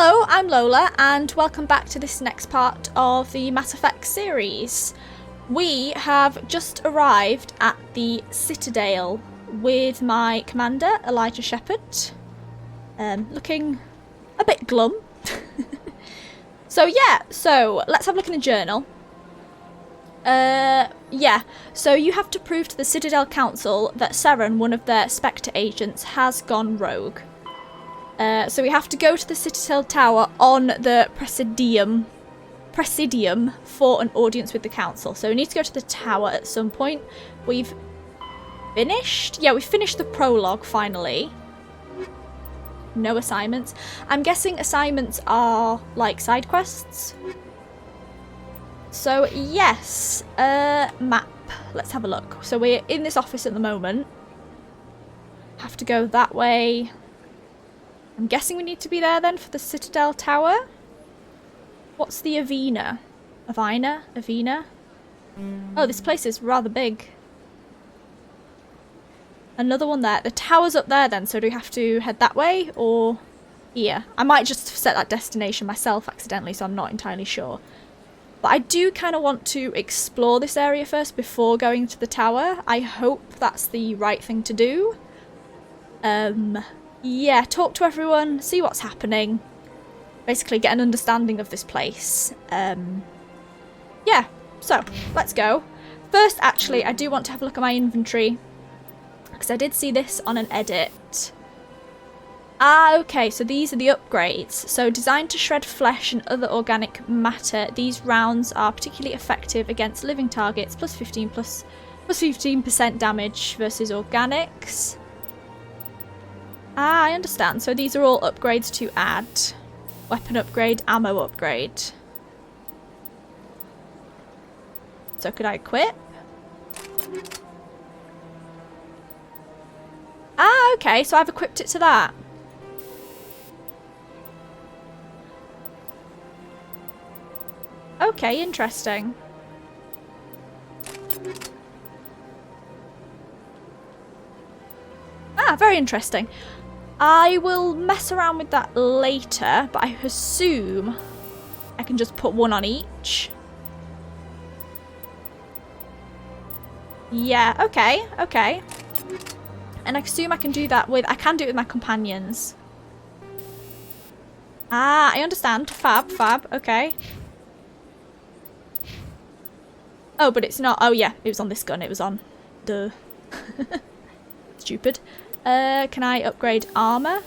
Hello, I'm Lola, and welcome back to this next part of the Mass Effect series. We have just arrived at the Citadel with my commander, Elijah Shepard, looking a bit glum. So let's have a look in the journal. So you have to prove to the Citadel Council that Seren, one of their Spectre agents, has gone rogue. So we have to go to the Citadel Tower on the Presidium for an audience with the Council. So we need to go to the tower at some point. We've finished? Yeah, we finished the prologue finally. No assignments. I'm guessing assignments are like side quests. So yes, map. Let's have a look. So we're in this office at the moment. Have to go that way. I'm guessing we need to be there then for the Citadel Tower. What's the Avina? Avina? Oh, this place is rather big. Another one there. The tower's up there then, so do we have to head that way or here? I might just set that destination myself accidentally, so I'm not entirely sure. But I do kind of want to explore this area first before going to the tower. I hope that's the right thing to do. Yeah, talk to everyone, see what's happening. Basically get an understanding of this place. Yeah, so let's go. First, actually, I do want to have a look at my inventory, because I did see this on an edit. Ah, okay, so these are the upgrades. So designed to shred flesh and other organic matter, these rounds are particularly effective against living targets, plus 15% damage versus organics. Ah, I understand. So these are all upgrades to add. Weapon upgrade, ammo upgrade. So could I equip? Ah, okay. So I've equipped it to that. Okay, interesting. Ah, very interesting. I will mess around with that later, but I assume I can just put one on each. Yeah, okay. And I assume I can do that with... I can do it with my companions. Ah, I understand. Fab, okay. Oh, but it's not... Oh, yeah, it was on this gun. It was on... Duh. Stupid. Can I upgrade armor?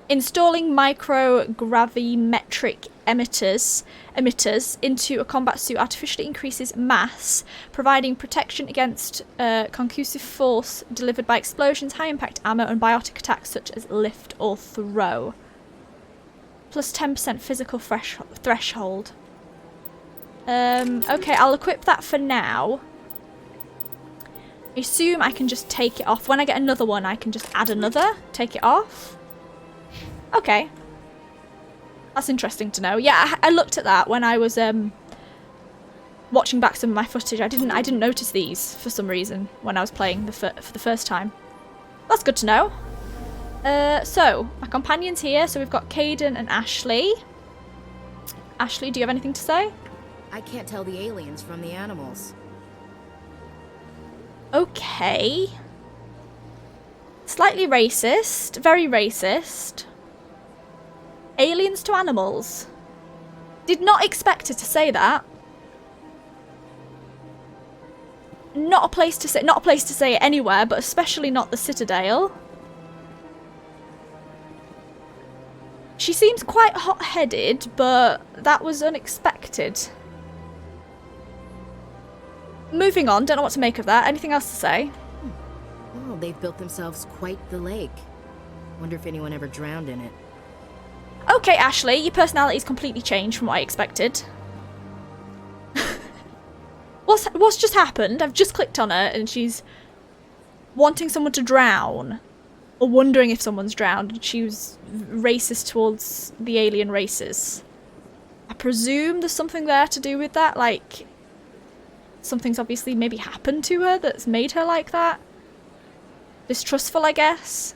Installing microgravimetric emitters into a combat suit artificially increases mass, providing protection against concussive force delivered by explosions, high impact ammo, and biotic attacks such as lift or throw. Plus 10% physical threshold. Okay, I'll equip that for now. I assume I can just take it off. When I get another one, I can just add another, take it off. Okay. That's interesting to know. Yeah, I looked at that when I was watching back some of my footage. I didn't notice these for some reason when I was playing for the first time. That's good to know. So, my companions here. So we've got Caden and Ashley. Ashley, do you have anything to say? I can't tell the aliens from the animals. Okay. Slightly racist. Very racist. Aliens to animals. Did not expect her to say that. Not a place to say it anywhere, but especially not the Citadel. She seems quite hot-headed, but that was unexpected. Moving on, don't know what to make of that. Anything else to say? Well, they've built themselves quite the lake. Wonder if anyone ever drowned in it. Okay, Ashley, your personality's completely changed from what I expected. What's just happened? I've just clicked on her and she's wanting someone to drown. Or wondering if someone's drowned, and she was racist towards the alien races. I presume there's something there to do with that, like... Something's obviously maybe happened to her that's made her like that. Distrustful, I guess.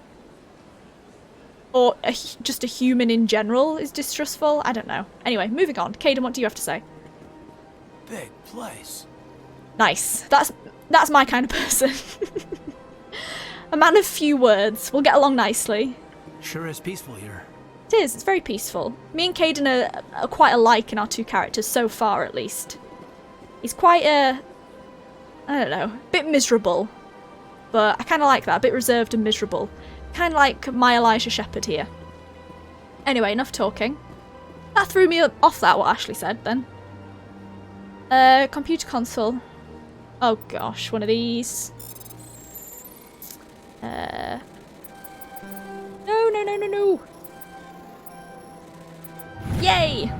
Or just a human in general is distrustful. I don't know. Anyway, moving on. Caden, what do you have to say? Big place. Nice. That's my kind of person. A man of few words. We'll get along nicely. Sure is peaceful here. It is. It's very peaceful. Me and Caden are quite alike in our two characters, so far at least. He's quite I don't know, a bit miserable. But I kind of like that. A bit reserved and miserable. Kind of like my Elijah Shepard here. Anyway, enough talking. That threw me off that, what Ashley said, then. Computer console. Oh gosh, one of these. No. Yay!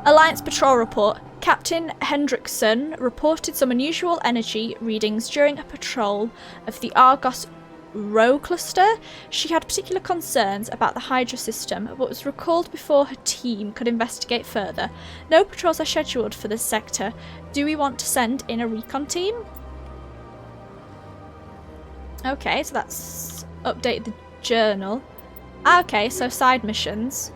Alliance Patrol Report. Captain Hendrickson reported some unusual energy readings during a patrol of the Argos Row cluster. She had particular concerns about the Hydra system, but was recalled before her team could investigate further. No patrols are scheduled for this sector. Do we want to send in a recon team? Okay, so that's updated the journal. Okay, so side missions.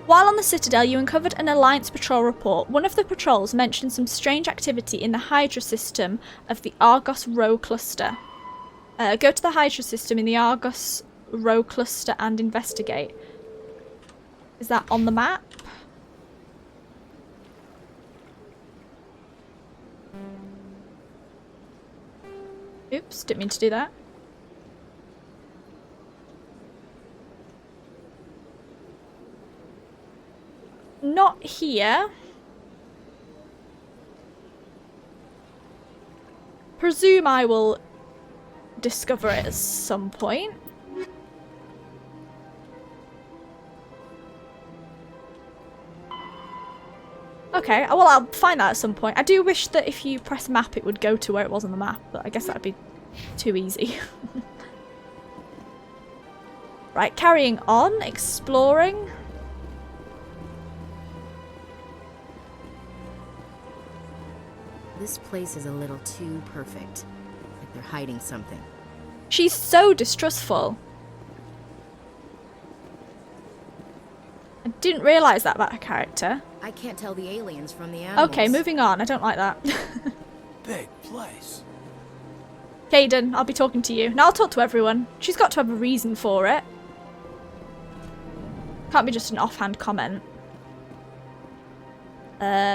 While on the Citadel, you uncovered an Alliance patrol report. One of the patrols mentioned some strange activity in the Hydra system of the Argos Row cluster. Go to the Hydra system in the Argos Row cluster and investigate. Is that on the map? Oops, didn't mean to do that. Not here. Presume I will discover it at some point. Okay, well, I'll find that at some point. I do wish that if you press map it would go to where it was on the map, but I guess that'd be too easy. Right, carrying on, exploring. This place is a little too perfect. Like they're hiding something. She's so distrustful. I didn't realise that about her character. I can't tell the aliens from the animals. Okay, moving on. I don't like that. Big place. Caden, I'll be talking to you. Now I'll talk to everyone. She's got to have a reason for it. Can't be just an offhand comment.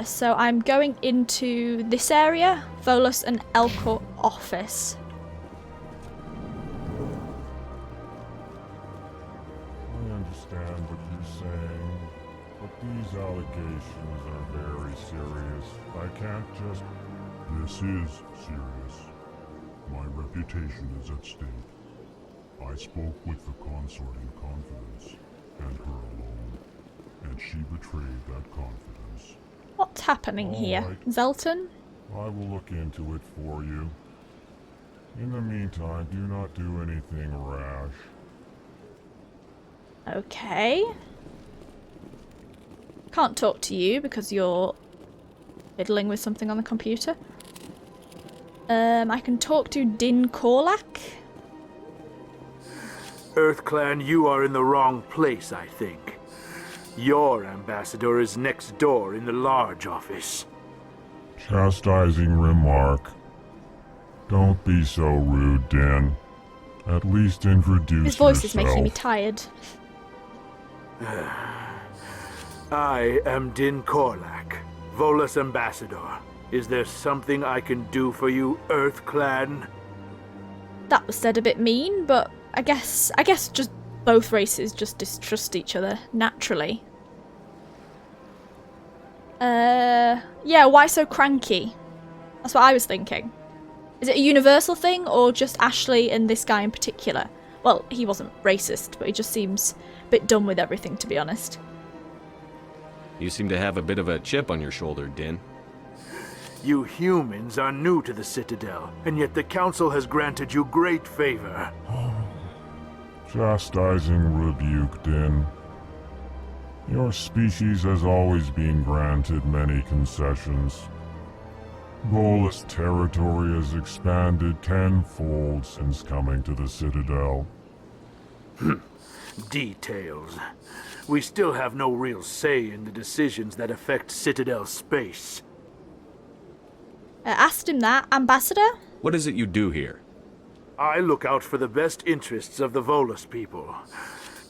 So I'm going into this area. Volus and Elcor office. I understand what you're saying, but these allegations are very serious. I can't just... This is serious. My reputation is at stake. I spoke with the consort in confidence, and her alone, and she betrayed that confidence. What's happening here? Right. Zelton? I will look into it for you. In the meantime, do not do anything rash. Okay. Can't talk to you because you're fiddling with something on the computer. I can talk to Din Korlak. EarthClan, you are in the wrong place, I think. Your ambassador is next door in the large office. Chastising remark. Don't be so rude, Din. At least introduce His voice yourself. is making me tired. I am Din Korlak, Volus ambassador. Is there something I can do for you, EarthClan? That was said a bit mean, but I guess just both races just distrust each other naturally. Yeah, why so cranky? That's what I was thinking. Is it a universal thing or just Ashley and this guy in particular? Well, he wasn't racist, but he just seems a bit done with everything, to be honest. You seem to have a bit of a chip on your shoulder, Din. You humans are new to the Citadel, and yet the Council has granted you great favor. Chastising rebuke, Din. Your species has always been granted many concessions. Volus territory has expanded tenfold since coming to the Citadel. Details. We still have no real say in the decisions that affect Citadel space. Asked him that. Ambassador? What is it you do here? I look out for the best interests of the Volus people.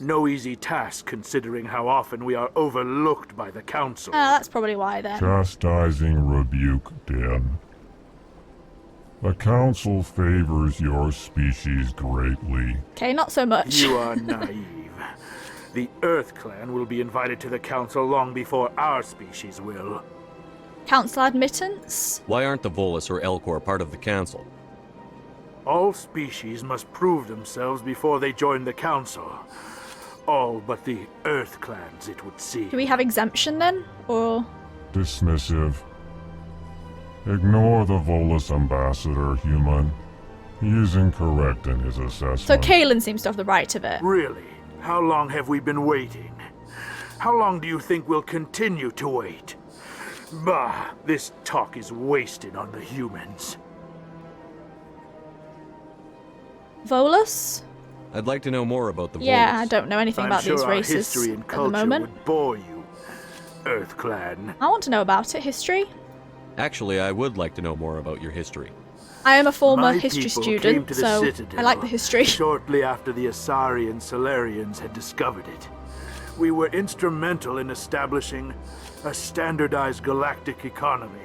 No easy task considering how often we are overlooked by the Council. That's probably why then. Chastising rebuke, Dan. The Council favors your species greatly. Okay, not so much. You are naive. The Earth Clan will be invited to the Council long before our species will. Council admittance? Why aren't the Volus or Elcor part of the Council? All species must prove themselves before they join the Council. All but the Earth Clans, it would seem. Do we have exemption then? Or... Dismissive. Ignore the Volus ambassador, human. He is incorrect in his assessment. So Kalen seems to have the right of it. Really? How long have we been waiting? How long do you think we'll continue to wait? Bah, this talk is wasted on the humans. Volus? I'd like to know more about the Volus. Yeah, I don't know anything I'm about sure these our races history and at the culture moment. would bore you, Earth Clan. I want to know about it. History? Actually, I would like to know more about your history. I am a former My history people came student, to the so Citadel I like the history. shortly after the Asari and Solarians had discovered it. We were instrumental in establishing a standardized galactic economy.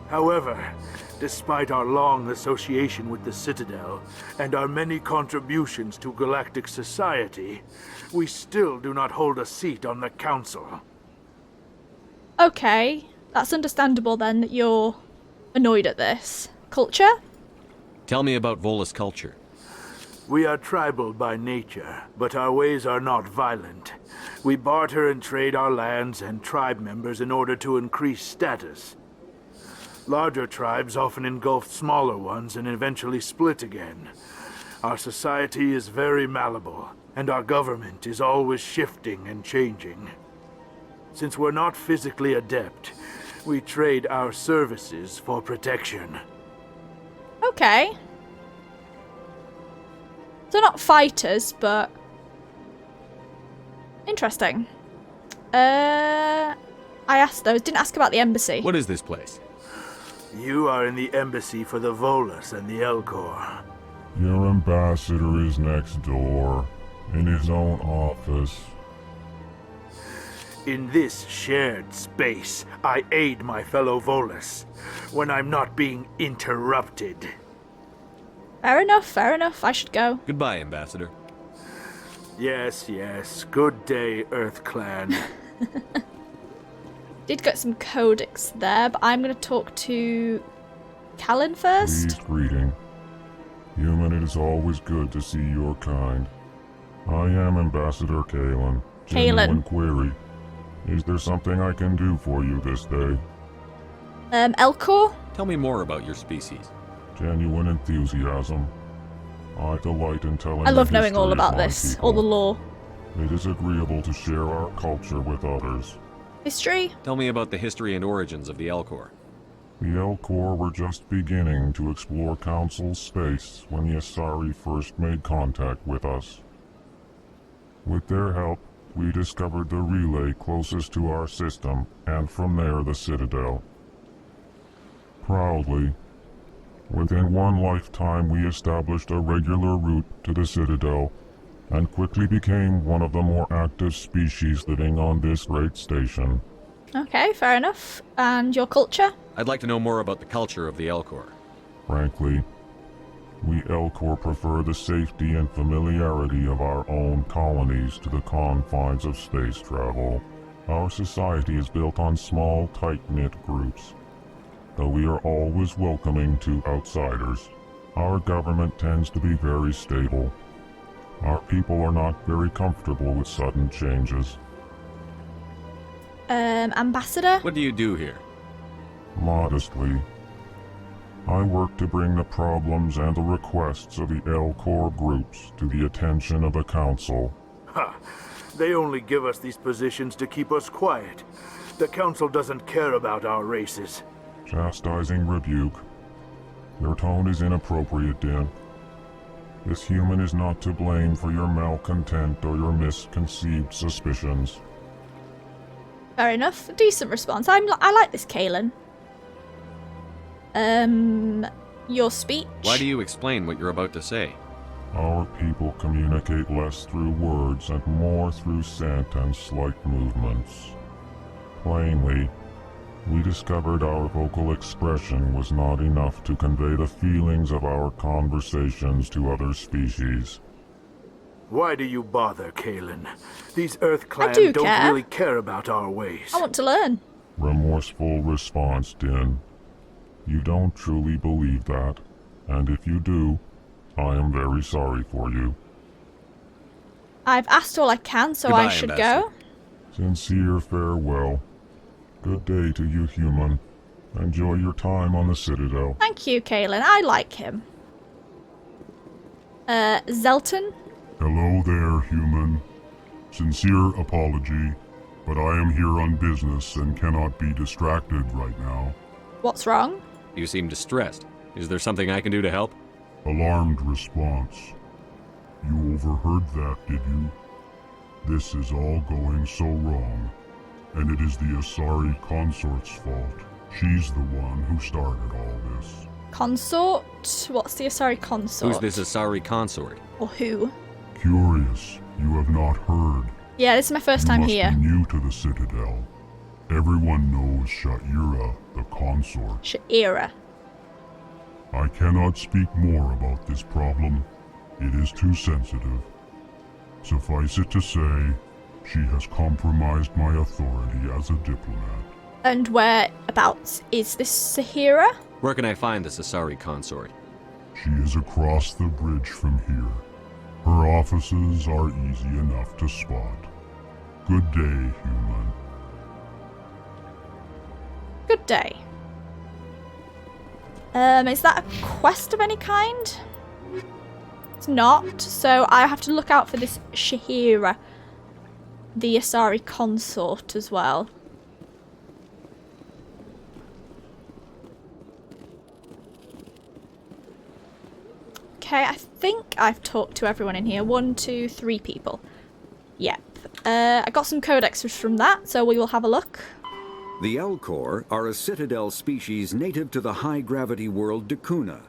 However, despite our long association with the Citadel and our many contributions to galactic society, we still do not hold a seat on the Council. Okay, that's understandable then that you're annoyed at this. Culture? Tell me about Volus culture. We are tribal by nature, but our ways are not violent. We barter and trade our lands and tribe members in order to increase status. Larger tribes often engulf smaller ones and eventually split again. Our society is very malleable, and our government is always shifting and changing. Since we're not physically adept, we trade our services for protection. Okay. They're not fighters, but... Interesting. I asked those. Didn't ask about the embassy. What is this place? You are in the embassy for the Volus and the Elcor. Your ambassador is next door, in his own office. In this shared space, I aid my fellow Volus when I'm not being interrupted. Fair enough, fair enough. I should go. Goodbye, Ambassador. Yes, yes. Good day, Earth Clan. Did get some codex there, but I'm going to talk to Callan first. Please greeting. Human, it is always good to see your kind. I am Ambassador Kalen. Genuine query. Is there something I can do for you this day? Elcor? Tell me more about your species. Genuine enthusiasm. I delight in telling I love the knowing all history of about my this, people. all the lore. It is agreeable to share our culture with others. History? Tell me about the history and origins of the Elcor. The Elcor were just beginning to explore Council space when the Asari first made contact with us. With their help, we discovered the relay closest to our system, and from there the Citadel. Proudly, within one lifetime we established a regular route to the Citadel, and quickly became one of the more active species living on this great station. Okay, fair enough. And your culture? I'd like to know more about the culture of the Elcor. Frankly, we Elcor prefer the safety and familiarity of our own colonies to the confines of space travel. Our society is built on small, tight-knit groups. Though we are always welcoming to outsiders, our government tends to be very stable. Our people are not very comfortable with sudden changes. Ambassador? What do you do here? Modestly, I work to bring the problems and the requests of the Elcor groups to the attention of the Council. Ha! They only give us these positions to keep us quiet. The Council doesn't care about our races. Chastising rebuke. Your tone is inappropriate, Dan. This human is not to blame for your malcontent or your misconceived suspicions. Fair enough. Decent response. I like this, Kaelin. Your speech? Why do you explain what you're about to say? Our people communicate less through words and more through scent and slight movements. Plainly, we discovered our vocal expression was not enough to convey the feelings of our conversations to other species. Why do you bother, Kaelin? These Earth clan do don't care. really care about our ways. I want to learn. Remorseful response, Din. You don't truly believe that, and if you do, I am very sorry for you. I've asked all I can, so Goodbye, I should Ambassador. go. Sincere farewell. Good day to you, human. Enjoy your time on the Citadel. Thank you, Kaelin. I like him. Zelton? Hello there, human. Sincere apology, but I am here on business and cannot be distracted right now. What's wrong? You seem distressed. Is there something I can do to help? Alarmed response. You overheard that, did you? This is all going so wrong, and it is the Asari consort's fault. She's the one who started all this. Consort? What's the Asari consort? Who's this Asari consort? Or who? Curious, you have not heard. Yeah, this is my first time You here. must be new to the Citadel. Everyone knows Sha'ira, the consort. Sha'ira. I cannot speak more about this problem. It is too sensitive. Suffice it to say, she has compromised my authority as a diplomat. And whereabouts is this Sahira? Where can I find this Asari consort? She is across the bridge from here. Her offices are easy enough to spot. Good day, human. Good day. Is that a quest of any kind? It's not, so I have to look out for this Shahira, the Asari consort, as well. Okay, I think I've talked to everyone in here. 1, 2, 3 people. Yep. I got some codexes from that, so we will have a look. The Elcor are a Citadel species native to the high-gravity world Dakuna.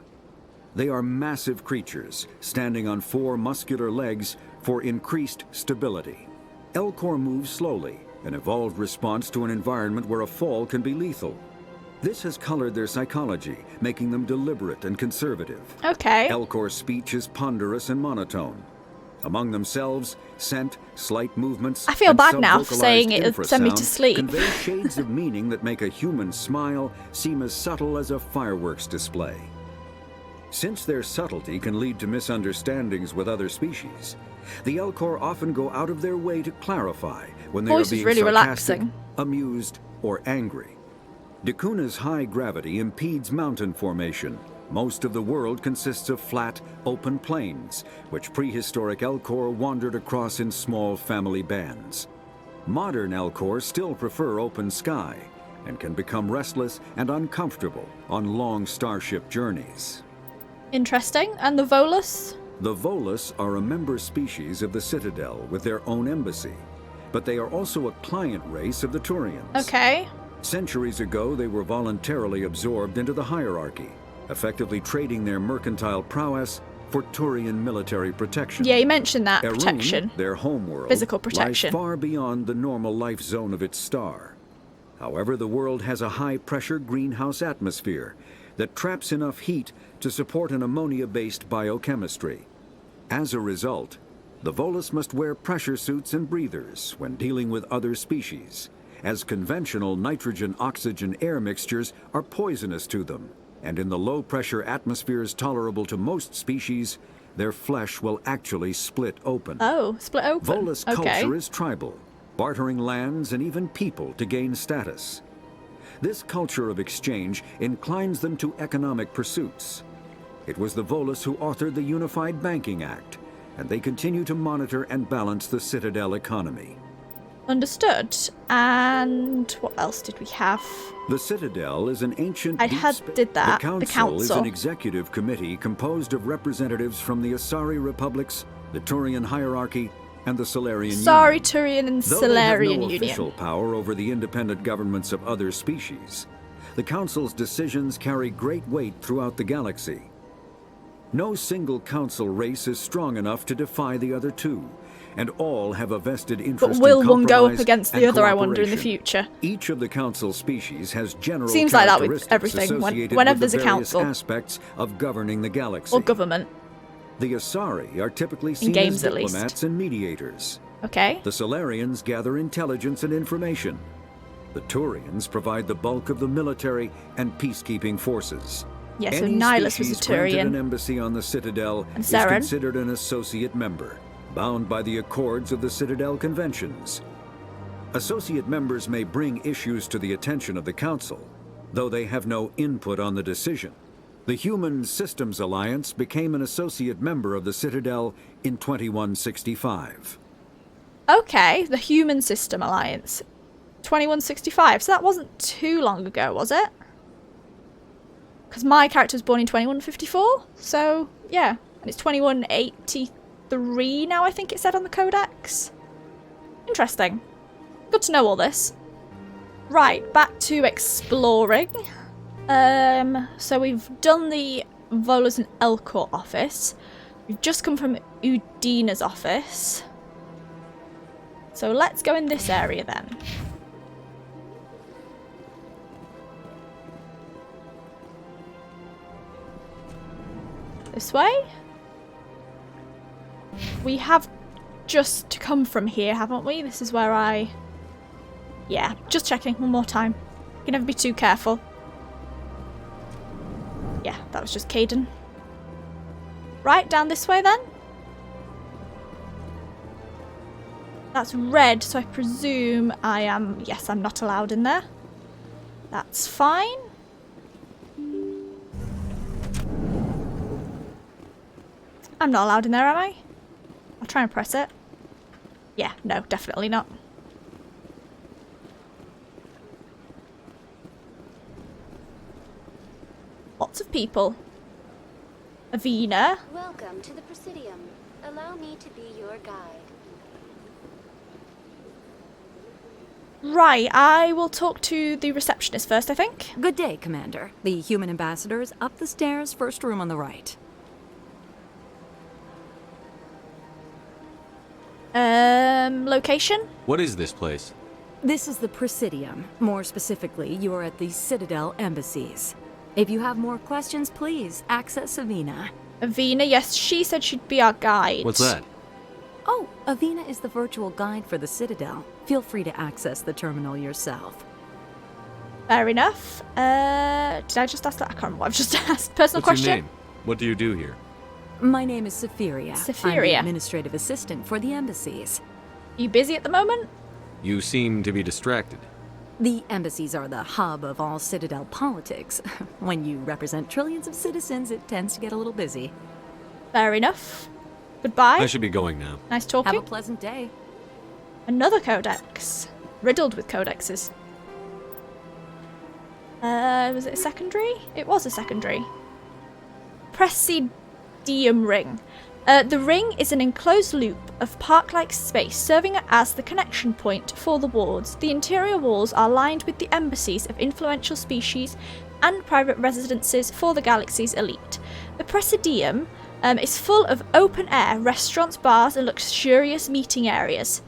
They are massive creatures, standing on 4 muscular legs for increased stability. Elcor move slowly, an evolved response to an environment where a fall can be lethal. This has colored their psychology, making them deliberate and conservative. Okay. Elcor's speech is ponderous and monotone. Among themselves, scent, slight movements, I feel and bad now for sub-vocalized saying it'd send me to infrasound sleep. convey shades of meaning that make a human smile seem as subtle as a fireworks display. Since their subtlety can lead to misunderstandings with other species, the Elcor often go out of their way to clarify when they Voice are is being really sarcastic, relaxing. amused, or angry. Dakuna's high gravity impedes mountain formation. Most of the world consists of flat, open plains, which prehistoric Elcor wandered across in small family bands. Modern Elcor still prefer open sky, and can become restless and uncomfortable on long starship journeys. Interesting. And the Volus? The Volus are a member species of the Citadel with their own embassy, but they are also a client race of the Turians. Okay. Centuries ago, they were voluntarily absorbed into the hierarchy, effectively trading their mercantile prowess for Turian military protection. Yeah, you mentioned that. Erun, Protection. their homeworld, Physical protection. lies far beyond the normal life zone of its star. However, the world has a high-pressure greenhouse atmosphere that traps enough heat to support an ammonia-based biochemistry. As a result, the Volus must wear pressure suits and breathers when dealing with other species, as conventional nitrogen-oxygen air mixtures are poisonous to them, and in the low-pressure atmospheres tolerable to most species, their flesh will actually split open. Oh, split open. Volus Okay. culture is tribal, bartering lands and even people to gain status. This culture of exchange inclines them to economic pursuits. It was the Volus who authored the Unified Banking Act, and they continue to monitor and balance the Citadel economy. Understood. And what else did we have? The Citadel is an ancient I deep had spa- did that. The Council is an executive committee composed of representatives from the Asari republics, the Turian hierarchy, and the Solarian Sorry, Union. Turian and Though they have Solarian no Union. official power over the independent governments of other species, the Council's decisions carry great weight throughout the galaxy. No single Council race is strong enough to defy the other two, and all have a vested interest But will in one go up compromise against the and other, I wonder, in the cooperation. future? Each of the Council species has general Seems like that with characteristics everything, associated whenever with there's the a various council. aspects of governing the galaxy. Or government. The Asari are typically seen games, as at least. diplomats and mediators. Okay. The Solarians gather intelligence and information. The Turians provide the bulk of the military and peacekeeping forces. Yeah, so Any Nihilus was a species granted an Turian. embassy on the Citadel And is Saren. considered an associate member, bound by the accords of the Citadel Conventions. Associate members may bring issues to the attention of the Council, though they have no input on the decision. The Human Systems Alliance became an associate member of the Citadel in 2165. Okay, the Human System Alliance. 2165, so that wasn't too long ago, was it? Because my character was born in 2154, so yeah. And it's 2183 now, I think it said on the codex. Interesting. Good to know all this. Right, back to exploring. So we've done the Volas and Elcor office. We've just come from Udina's office. So let's go in this area then. This way? We have just come from here, haven't we? This is where I... Yeah, just checking one more time. You can never be too careful. Yeah, that was just Caden. Right, down this way then? That's red, so I presume I am... Yes, I'm not allowed in there. That's fine. I'm not allowed in there, am I? I'll try and press it. Yeah, no, definitely not. Lots of people. Avina. Welcome to the Presidium. Allow me to be your guide. Right, I will talk to the receptionist first, I think. Good day, Commander. The human ambassador is up the stairs, first room on the right. Location? What is this place? This is the Presidium. More specifically, you are at the Citadel embassies. If you have more questions, please access Avina. Avina, yes, she said she'd be our guide. What's that? Oh, Avina is the virtual guide for the Citadel. Feel free to access the terminal yourself. Fair enough. Did I just ask that? I can't remember what I've just asked. Personal What's question? your name? What do you do here? My name is Safiria. I'm the Safiria. administrative assistant for the embassies. You busy at the moment? You seem to be distracted. The embassies are the hub of all Citadel politics. When you represent trillions of citizens, it tends to get a little busy. Fair enough. Goodbye. I should be going now. Nice talking. Have a pleasant day. Another codex. Riddled with codexes. Was it a secondary? It was a secondary. Presidium ring. The ring is an enclosed loop of park-like space serving as the connection point for the wards. The interior walls are lined with the embassies of influential species and private residences for the galaxy's elite. The Presidium is full of open-air restaurants, bars, and luxurious meeting areas.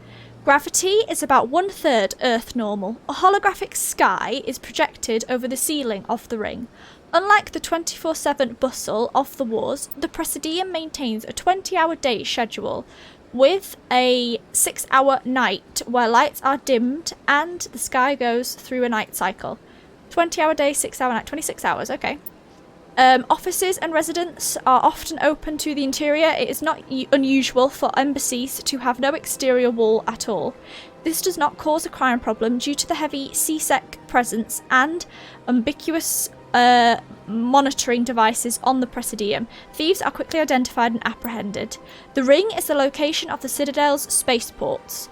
Gravity is about 1/3 Earth normal. A holographic sky is projected over the ceiling of the ring. Unlike the 24/7 bustle of the wars, the Presidium maintains a 20-hour day schedule with a 6-hour night where lights are dimmed and the sky goes through a night cycle. 20-hour day, 6-hour night, 26 hours, okay. Offices and residents are often open to the interior. It is not unusual for embassies to have no exterior wall at all. This does not cause a crime problem due to the heavy CSEC presence and ubiquitous monitoring devices on the Presidium. Thieves are quickly identified and apprehended. The ring is the location of the Citadel's spaceports.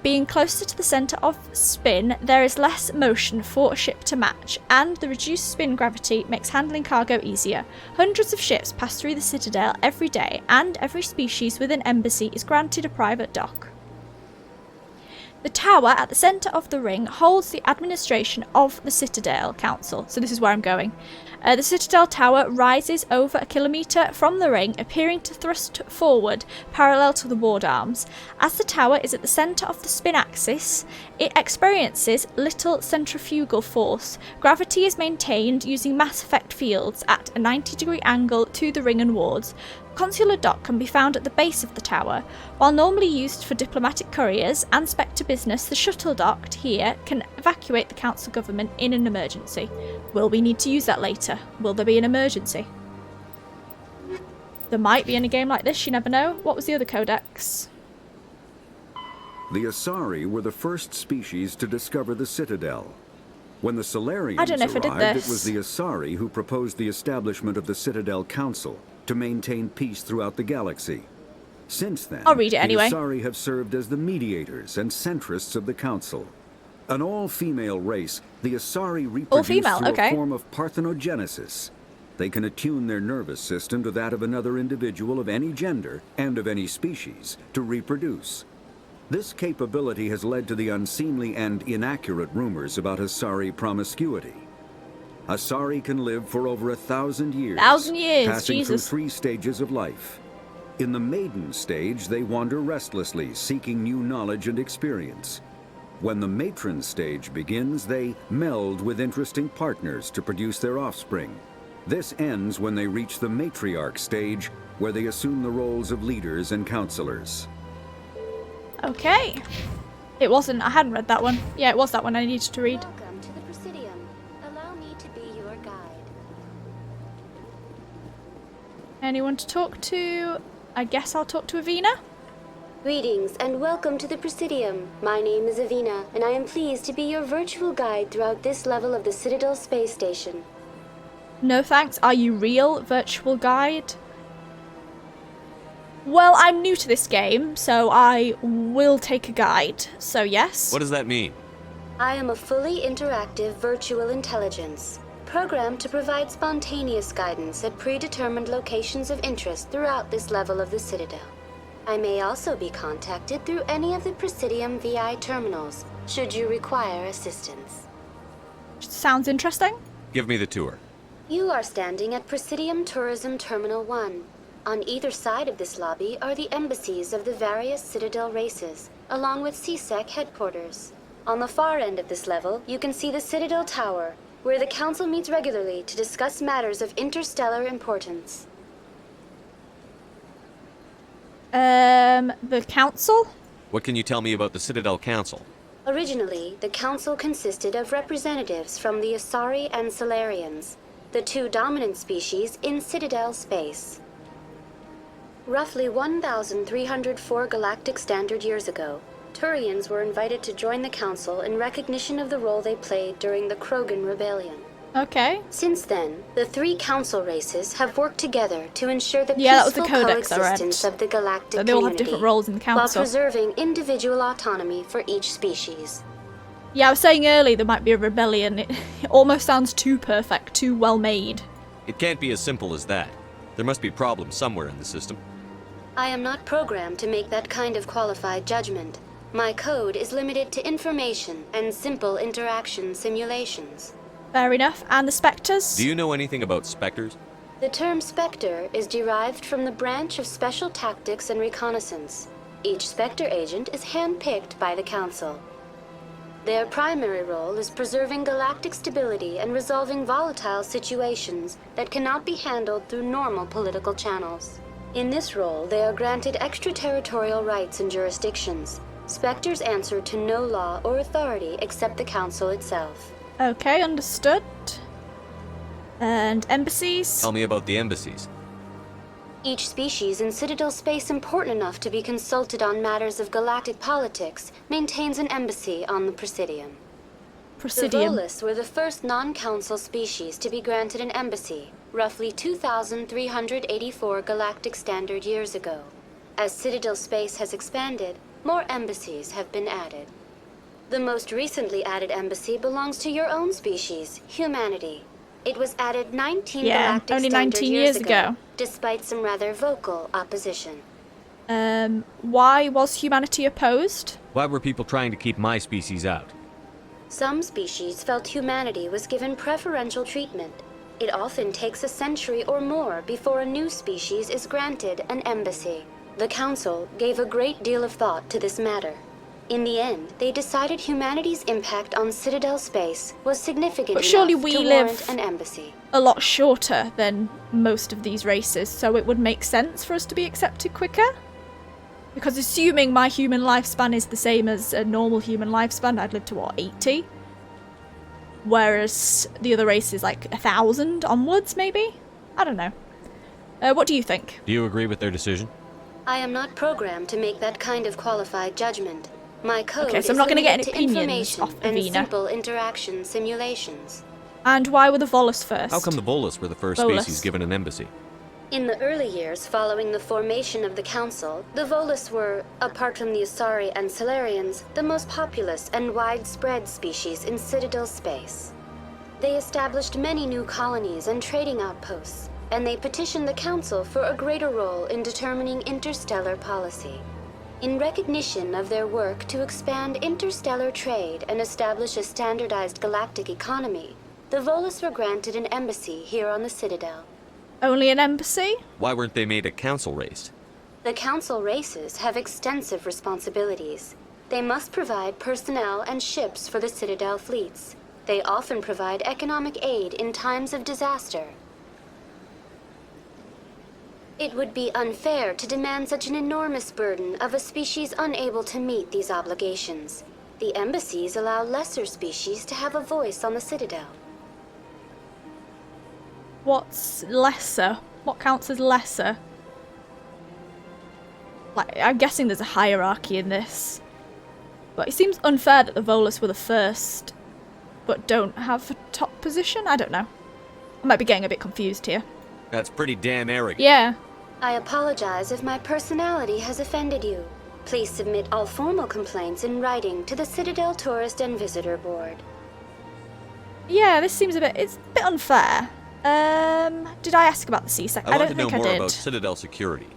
Being closer to the centre of spin, there is less motion for a ship to match, and the reduced spin gravity makes handling cargo easier. Hundreds of ships pass through the Citadel every day, and every species within Embassy is granted a private dock. The tower at the centre of the ring holds the administration of the Citadel Council. So this is where I'm going. The Citadel Tower rises over 1 kilometre from the ring, appearing to thrust forward parallel to the ward arms. As the tower is at the centre of the spin axis, it experiences little centrifugal force. Gravity is maintained using mass effect fields at a 90-degree angle to the ring and wards. Consular dock can be found at the base of the tower. While normally used for diplomatic couriers and Spectre business, the shuttle docked here can evacuate the council government in an emergency. Will we need to use that later? Will there be an emergency? There might be in a game like this, you never know. What was the other codex? The Asari were the first species to discover the Citadel. When the Solarians I don't know if I did arrived, this. it was the Asari who proposed the establishment of the Citadel Council to maintain peace throughout the galaxy. Since then, I'll read it anyway. the Asari have served as the mediators and centrists of the Council. An all-female race, the Asari reproduce through a form of parthenogenesis. They can attune their nervous system to that of another individual of any gender and of any species to reproduce. This capability has led to the unseemly and inaccurate rumors about Asari promiscuity. Asari can live for over 1,000 years, passing Jesus. through 3 stages of life. In the maiden stage, they wander restlessly, seeking new knowledge and experience. When the matron stage begins, they meld with interesting partners to produce their offspring. This ends when they reach the matriarch stage, where they assume the roles of leaders and counselors. Okay. It wasn't. I hadn't read that one. Yeah, it was that one I needed to read. Welcome to the Presidium. Allow me to be your guide. Anyone to talk to? I guess I'll talk to Avina. Greetings and welcome to the Presidium. My name is Avina, and I am pleased to be your virtual guide throughout this level of the Citadel space station. No thanks. Are you real, virtual guide? Well, I'm new to this game, so I will take a guide. So yes. What does that mean? I am a fully interactive virtual intelligence, programmed to provide spontaneous guidance at predetermined locations of interest throughout this level of the Citadel. I may also be contacted through any of the Presidium VI terminals, should you require assistance. Sounds interesting. Give me the tour. You are standing at Presidium Tourism Terminal 1. On either side of this lobby are the embassies of the various Citadel races, along with CSEC headquarters. On the far end of this level, you can see the Citadel Tower, where the Council meets regularly to discuss matters of interstellar importance. The Council? What can you tell me about the Citadel Council? Originally, the Council consisted of representatives from the Asari and Solarians, the 2 dominant species in Citadel space. Roughly 1,304 galactic standard years ago, Turians were invited to join the Council in recognition of the role they played during the Krogan Rebellion. Okay. Since then, the 3 Council races have worked together to ensure the that was the peaceful codex I read. coexistence of the galactic So they all have community, different roles in the Council. while preserving individual autonomy for each species. Yeah, I was saying earlier there might be a rebellion. It almost sounds too perfect, too well made. It can't be as simple as that. There must be problems somewhere in the system. I am not programmed to make that kind of qualified judgment. My code is limited to information and simple interaction simulations. Fair enough. And the Spectres? Do you know anything about Spectres? The term Spectre is derived from the branch of Special Tactics and Reconnaissance. Each Spectre agent is handpicked by the Council. Their primary role is preserving galactic stability and resolving volatile situations that cannot be handled through normal political channels. In this role, they are granted extraterritorial rights and jurisdictions. Spectres answer to no law or authority except the Council itself. Okay, understood. And embassies? Tell me about the embassies. Each species in Citadel space important enough to be consulted on matters of galactic politics maintains an embassy on the Presidium. The Volus were the first non-council species to be granted an embassy, roughly 2,384 galactic standard years ago. As Citadel space has expanded, more embassies have been added. The most recently added embassy belongs to your own species, humanity. It was added 19 galactic only standard 19 years ago. despite some rather vocal opposition. Why was humanity opposed? Why were people trying to keep my species out? Some species felt humanity was given preferential treatment. It often takes a century or more before a new species is granted an embassy. The Council gave a great deal of thought to this matter. In the end, they decided humanity's impact on Citadel space was significant But surely enough we to live warrant an embassy. a lot shorter than most of these races, so it would make sense for us to be accepted quicker. Because assuming my human lifespan is the same as a normal human lifespan, I'd live to, what, 80? Whereas the other race is like 1,000 onwards, maybe? I don't know. What do you think? Do you agree with their decision? I am not programmed to make that kind of qualified judgment. My code Okay, so I'm is not gonna get limited any to opinions information off and Avina. simple interaction simulations. And why were the Volus first? How come the Volus were the first Volus. species given an embassy? In the early years following the formation of the Council, the Volus were, apart from the Asari and Solarians, the most populous and widespread species in Citadel space. They established many new colonies and trading outposts, and they petitioned the Council for a greater role in determining interstellar policy. In recognition of their work to expand interstellar trade and establish a standardized galactic economy, the Volus were granted an embassy here on the Citadel. Only an embassy? Why weren't they made a council race? The Council races have extensive responsibilities. They must provide personnel and ships for the Citadel fleets. They often provide economic aid in times of disaster. It would be unfair to demand such an enormous burden of a species unable to meet these obligations. The embassies allow lesser species to have a voice on the Citadel. What's lesser? What counts as lesser? Like, I'm guessing there's a hierarchy in this. But it seems unfair that the Volus were the first, but don't have a top position? I don't know. I might be getting a bit confused here. That's pretty damn arrogant. Yeah. I apologize if my personality has offended you. Please submit all formal complaints in writing to the Citadel Tourist and Visitor Board. Yeah, this seems it's a bit unfair. Did I ask about the CSEC? I want don't to know think I more did. about Citadel security.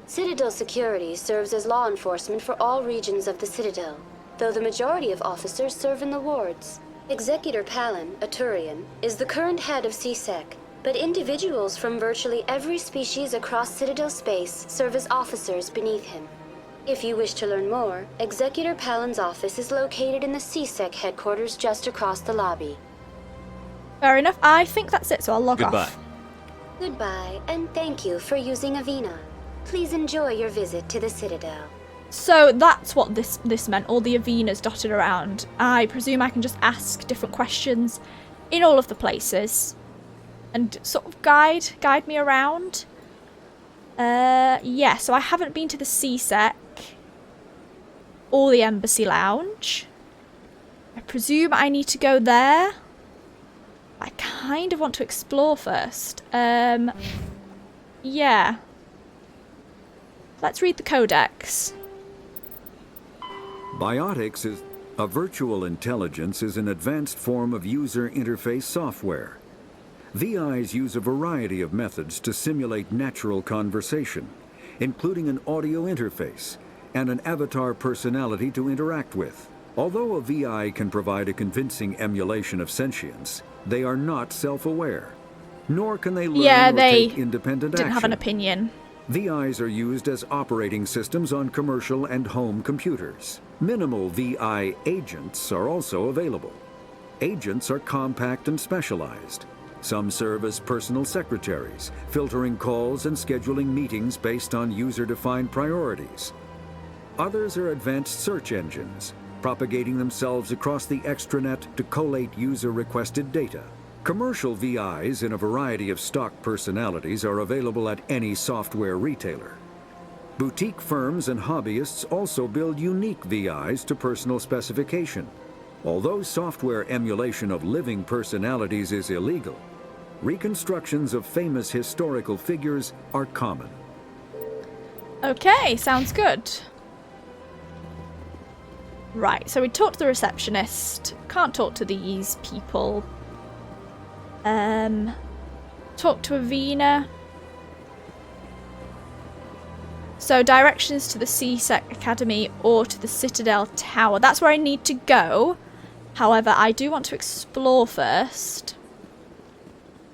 Citadel Security serves as law enforcement for all regions of the Citadel, though the majority of officers serve in the wards. Executor Palin, a Turian, is the current head of CSEC, but individuals from virtually every species across Citadel space serve as officers beneath him. If you wish to learn more, Executor Palin's office is located in the CSEC headquarters just across the lobby. Fair enough. I think that's it, so I'll log Goodbye. off. Goodbye, and thank you for using Avina. Please enjoy your visit to the Citadel. So that's what this meant, all the Avinas dotted around. I presume I can just ask different questions in all of the places and sort of guide me around. Yeah, so I haven't been to the CSEC or the Embassy Lounge. I presume I need to go there. I kind of want to explore first. Yeah. Let's read the codex. Biotics is a virtual intelligence is an advanced form of user interface software. VIs use a variety of methods to simulate natural conversation, including an audio interface and an avatar personality to interact with. Although a VI can provide a convincing emulation of sentience, they are not self-aware, nor can they learn or take independent action. Didn't have an opinion. VIs are used as operating systems on commercial and home computers. Minimal VI agents are also available. Agents are compact and specialized. Some serve as personal secretaries, filtering calls and scheduling meetings based on user-defined priorities. Others are advanced search engines, propagating themselves across the extranet to collate user-requested data. Commercial VIs in a variety of stock personalities are available at any software retailer. Boutique firms and hobbyists also build unique VIs to personal specification. Although software emulation of living personalities is illegal, reconstructions of famous historical figures are common. Okay, sounds good. Right, so we talked to the receptionist. Can't talk to these people. Talk to Avina. So directions to the CSEC Academy or to the Citadel Tower. That's where I need to go. However, I do want to explore first.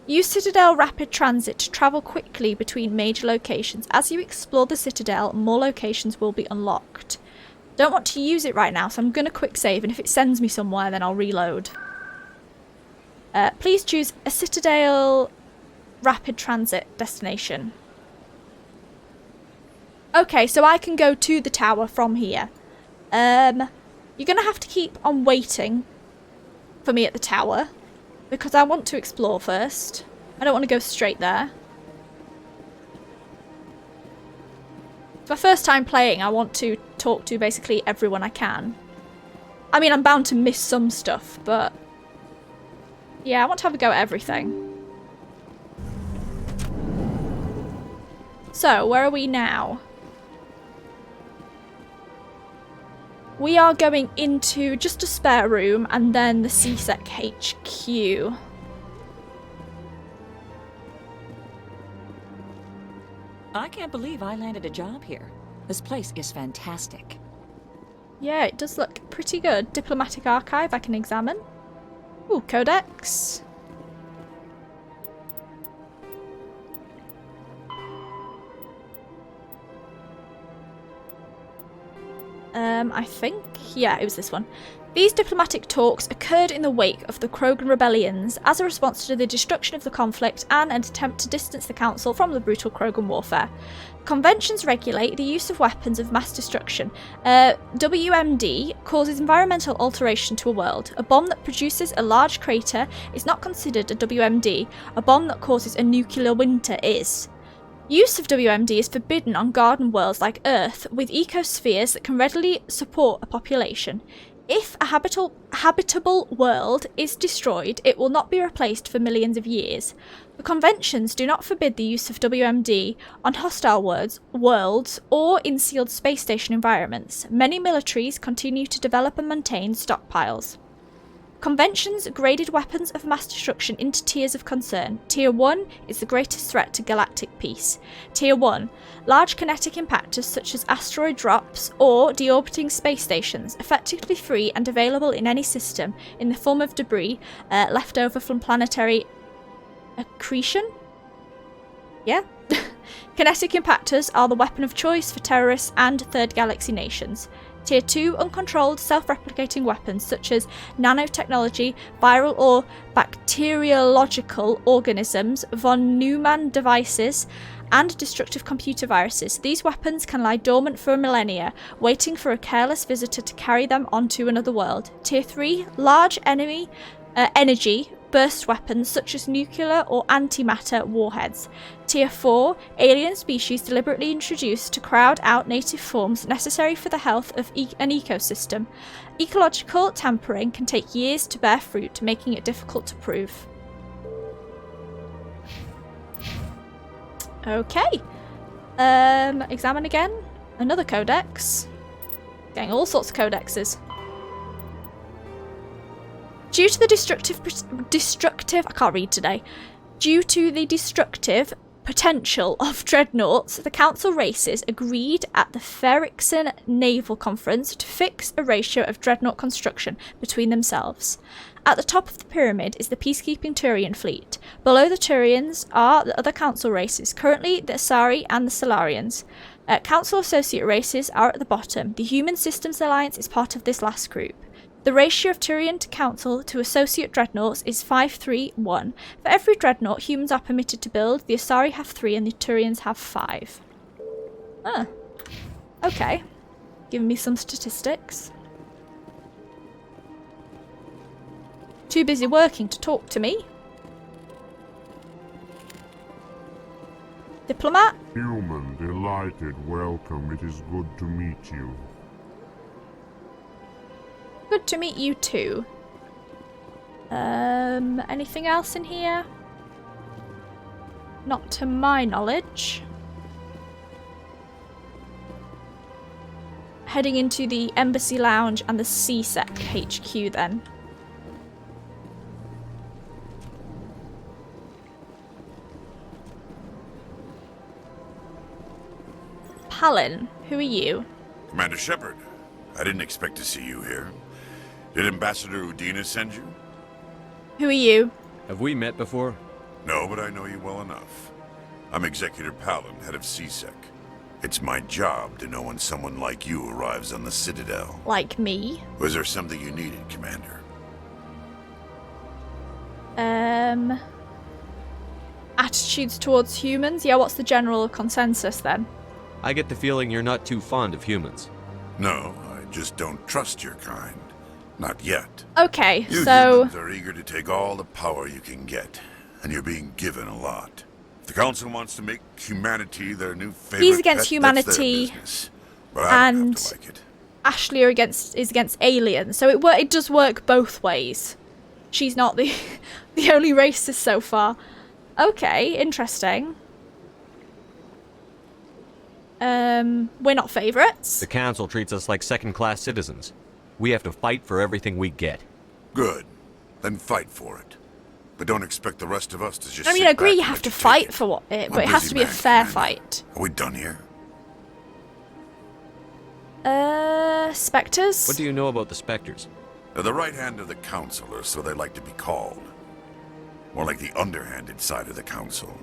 Use Citadel Rapid Transit to travel quickly between major locations. As you explore the Citadel, more locations will be unlocked. Don't want to use it right now, so I'm going to quick save, and if it sends me somewhere, then I'll reload. Please choose a Citadel Rapid Transit destination. Okay, so I can go to the tower from here. You're going to have to keep on waiting for me at the tower, because I want to explore first. I don't want to go straight there. It's my first time playing. I want to talk to basically everyone I can. I mean, I'm bound to miss some stuff, but yeah, I want to have a go at everything. So, where are we now? We are going into just a spare room and then the CSEC HQ. I can't believe I landed a job here. This place is fantastic. Yeah, it does look pretty good. Diplomatic archive I can examine. Ooh, codex. I think, yeah, it was this one. These diplomatic talks occurred in the wake of the Krogan rebellions as a response to the destruction of the conflict and an attempt to distance the Council from the brutal Krogan warfare. Conventions regulate the use of weapons of mass destruction. WMD causes environmental alteration to a world. A bomb that produces a large crater is not considered a WMD. A bomb that causes a nuclear winter is. Use of WMD is forbidden on garden worlds like Earth, with ecospheres that can readily support a population. If a habitable world is destroyed, it will not be replaced for millions of years. The conventions do not forbid the use of WMD on hostile worlds or in sealed space station environments. Many militaries continue to develop and maintain stockpiles. Conventions graded weapons of mass destruction into tiers of concern. Tier 1 is the greatest threat to galactic peace. Tier 1. Large kinetic impactors such as asteroid drops or deorbiting space stations, effectively free and available in any system in the form of debris left over from planetary accretion? Yeah? Kinetic impactors are the weapon of choice for terrorists and third galaxy nations. Tier 2, uncontrolled, self-replicating weapons such as nanotechnology, viral or bacteriological organisms, von Neumann devices, and destructive computer viruses. These weapons can lie dormant for millennia, waiting for a careless visitor to carry them onto another world. Tier 3, large energy burst weapons such as nuclear or antimatter warheads. Tier 4, alien species deliberately introduced to crowd out native forms necessary for the health of an ecosystem. Ecological tampering can take years to bear fruit, making it difficult to prove. Okay. Examine again. Another codex. Getting all sorts of codexes. Due to the destructive potential of dreadnoughts, the Council races agreed at the Ferrixon Naval Conference to fix a ratio of dreadnought construction between themselves. At the top of the pyramid is the peacekeeping Turian fleet. Below the Turians are the other Council races, currently the Asari and the Solarians. Council associate races are at the bottom. The Human Systems Alliance is part of this last group. The ratio of Turian to Council to associate dreadnoughts is 5-3-1. For every dreadnought humans are permitted to build, the Asari have 3 and the Turians have 5. Okay. Giving me some statistics. Too busy working to talk to me. Diplomat? Human, delighted, welcome. It is good to meet you. Good to meet you too. Anything else in here? Not to my knowledge. heading into the Embassy Lounge and the CSEC HQ then. Palin, who are you? Commander Shepard, I didn't expect to see you here. Did Ambassador Udina send you? Who are you? Have we met before? No, but I know you well enough. I'm Executor Palin, head of CSEC. It's my job to know when someone like you arrives on the Citadel. Like me? Was there something you needed, Commander? Attitudes towards humans? Yeah, what's the general consensus then? I get the feeling you're not too fond of humans. No, I just don't trust your kind. Not yet. Okay, You so... humans are eager to take all the power you can get, and you're being given a lot. If the Council wants to make humanity their new favorite He's against pet, humanity, that's their business. But I don't have to like it. Ashley is against aliens, so it does work both ways. She's not the the only racist so far. Okay, interesting. We're not favourites. The Council treats us like second-class citizens. We have to fight for everything we get. Good. Then fight for it. But don't expect the rest of us to just I mean, I agree you have to fight for it, but it has to be a fair fight. Are we done here? Spectres? What do you know about the Spectres? They're the right hand of the Council, or so they like to be called. More like the underhanded side of the Council.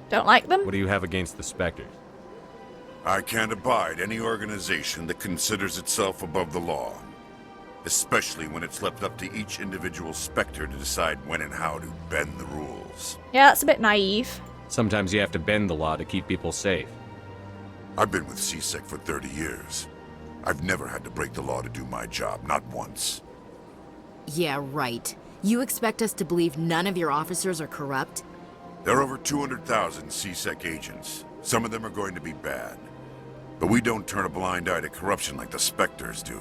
Don't like them? What do you have against the Spectres? I can't abide any organization that considers itself above the law. Especially when it's left up to each individual Spectre to decide when and how to bend the rules. Yeah, that's a bit naive. Sometimes you have to bend the law to keep people safe. I've been with CSEC for 30 years. I've never had to break the law to do my job, not once. Yeah, right. You expect us to believe none of your officers are corrupt? There are over 200,000 CSEC agents. Some of them are going to be bad. But we don't turn a blind eye to corruption like the Spectres do.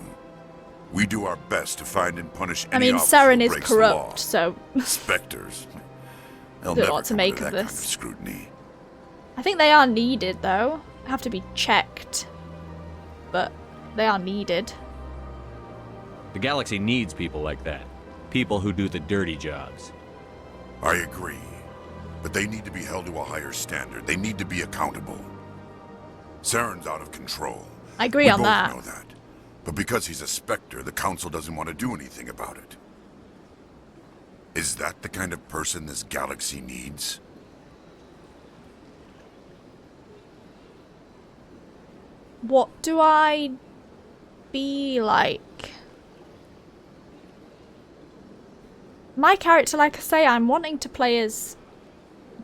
We do our best to find and punish any officer Saren who is breaks the law. corrupt, so... Spectres. They'll Don't know never what to come make under of that kind this. of scrutiny. I think they are needed, though. Have to be checked. But they are needed. The galaxy needs people like that. People who do the dirty jobs. I agree. But they need to be held to a higher standard. They need to be accountable. Saren's out of control. I agree on that. We both know that. But because he's a Spectre, the Council doesn't want to do anything about it. Is that the kind of person this galaxy needs? What do I be like? My character, like I say, I'm wanting to play as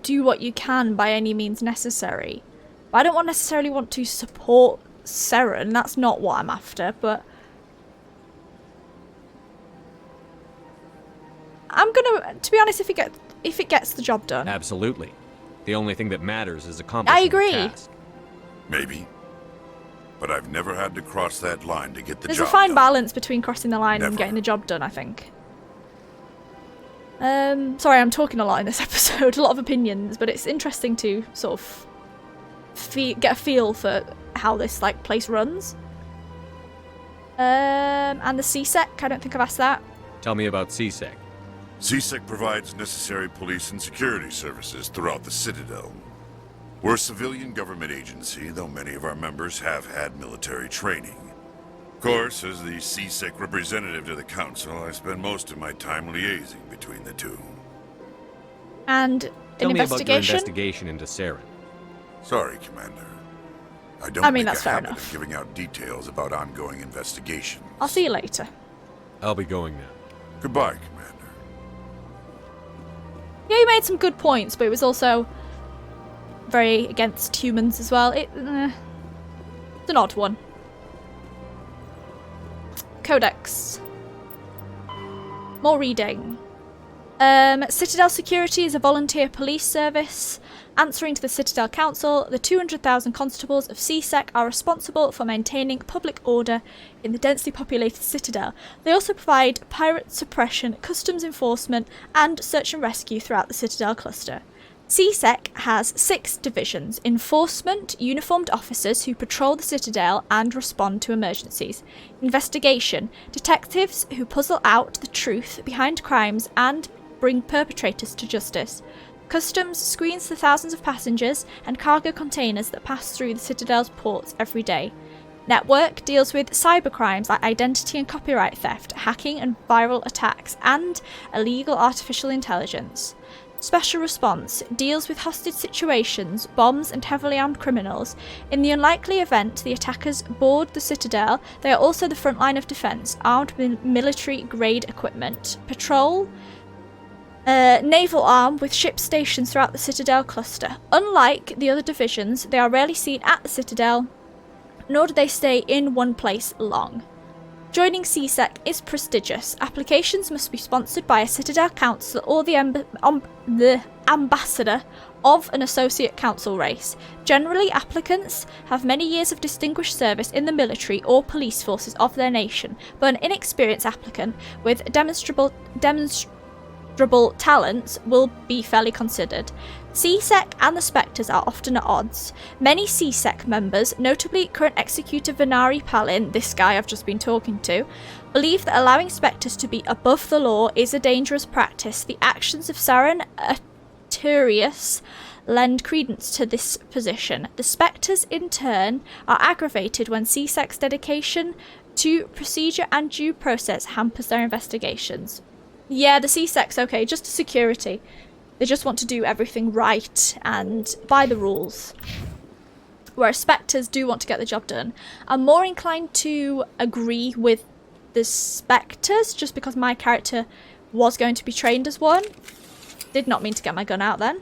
do what you can by any means necessary. But I don't necessarily want to support Saren. That's not what I'm after, but I'm gonna, to be honest, if it gets the job done. Absolutely. The only thing that matters is accomplishing I agree. the task. Maybe. But I've never had to cross that line to get the There's job a fine done. balance between crossing the line and Never. getting the job done, I think. Sorry, I'm talking a lot in this episode, a lot of opinions, but it's interesting to sort of get a feel for how this place runs. And the CSEC, I don't think I've asked that. Tell me about CSEC. CSEC provides necessary police and security services throughout the Citadel. We're a civilian government agency, though many of our members have had military training. Of course, as the CSEC representative to the Council, I spend most of my time liaising between the two. And Tell an me about your investigation? investigation into Saren. Sorry, Commander. I don't make that's a fair habit enough. of giving out details about ongoing investigations. I'll see you later. I'll be going now. Goodbye, Commander. Yeah, you made some good points, but it was also very against humans as well. It's an odd one. Codex. More reading. Citadel Security is a volunteer police service. Answering to the Citadel Council, the 200,000 constables of CSEC are responsible for maintaining public order in the densely populated Citadel. They also provide pirate suppression, customs enforcement, and search and rescue throughout the Citadel cluster. CSEC has 6 divisions: enforcement, uniformed officers who patrol the Citadel and respond to emergencies; investigation, detectives who puzzle out the truth behind crimes and bring perpetrators to justice; customs screens the thousands of passengers and cargo containers that pass through the Citadel's ports every day; network deals with cybercrimes like identity and copyright theft, hacking and viral attacks, and illegal artificial intelligence; special response deals with hostage situations, bombs and heavily armed criminals. In the unlikely event the attackers board the Citadel, they are also the front line of defence, armed with military-grade equipment; patrol, naval arm with ship stations throughout the Citadel cluster. Unlike the other divisions, they are rarely seen at the Citadel, nor do they stay in one place long. Joining CSEC is prestigious. Applications must be sponsored by a Citadel council or the ambassador of an associate council race. Generally, applicants have many years of distinguished service in the military or police forces of their nation, but an inexperienced applicant with demonstrable talents will be fairly considered. CSEC and the Spectres are often at odds. Many CSEC members, notably current executor Venari Palin, this guy I've just been talking to, believe that allowing Spectres to be above the law is a dangerous practice. The actions of Saren Arturius lend credence to this position. The Spectres, in turn, are aggravated when CSEC's dedication to procedure and due process hampers their investigations. Yeah, the CSEC's okay, just security. They just want to do everything right and by the rules. Whereas Spectres do want to get the job done. I'm more inclined to agree with the Spectres, just because my character was going to be trained as one. Did not mean to get my gun out then.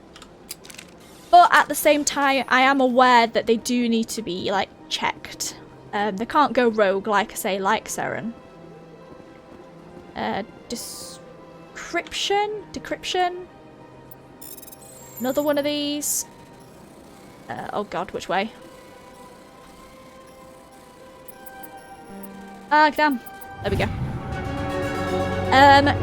But at the same time, I am aware that they do need to be, like, checked. They can't go rogue, like I say, like Saren. Decryption. Another one of these. Oh god, which way? Ah, damn. There we go.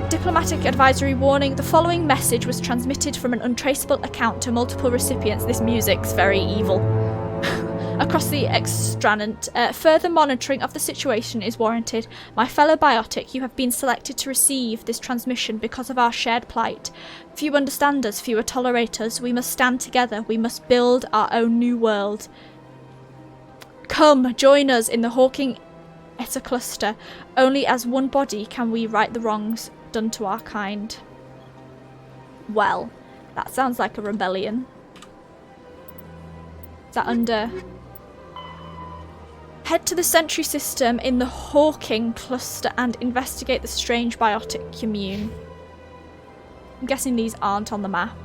Diplomatic advisory warning. The following message was transmitted from an untraceable account to multiple recipients. This music's very evil. Across the extranet. Further monitoring of the situation is warranted. My fellow biotic, you have been selected to receive this transmission because of our shared plight. Few understand us, fewer tolerate us. We must stand together. We must build our own new world. Come, join us in the Hawking Eta cluster. Only as one body can we right the wrongs done to our kind. Well, that sounds like a rebellion. Is that under... Head to the Sentry system in the Hawking cluster and investigate the strange biotic commune. I'm guessing these aren't on the map.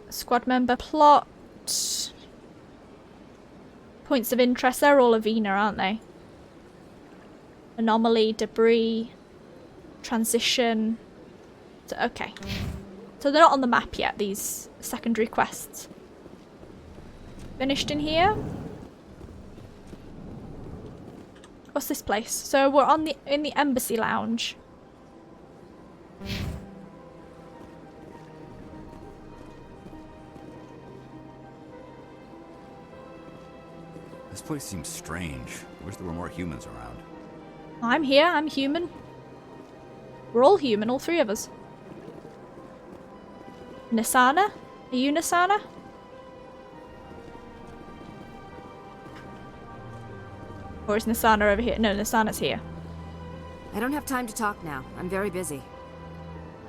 Squad member plot. Points of interest. They're all Avena, aren't they? Anomaly, debris, transition. So, okay. So they're not on the map yet, these secondary quests. Finished in here? What's this place? So we're on in the embassy lounge. This place seems strange. I wish there were more humans around. I'm here, I'm human. We're all human, all three of us. Nisana? Are you Nisana? Or is Nisana over here? No, Nisana's here. I don't have time to talk now. I'm very busy.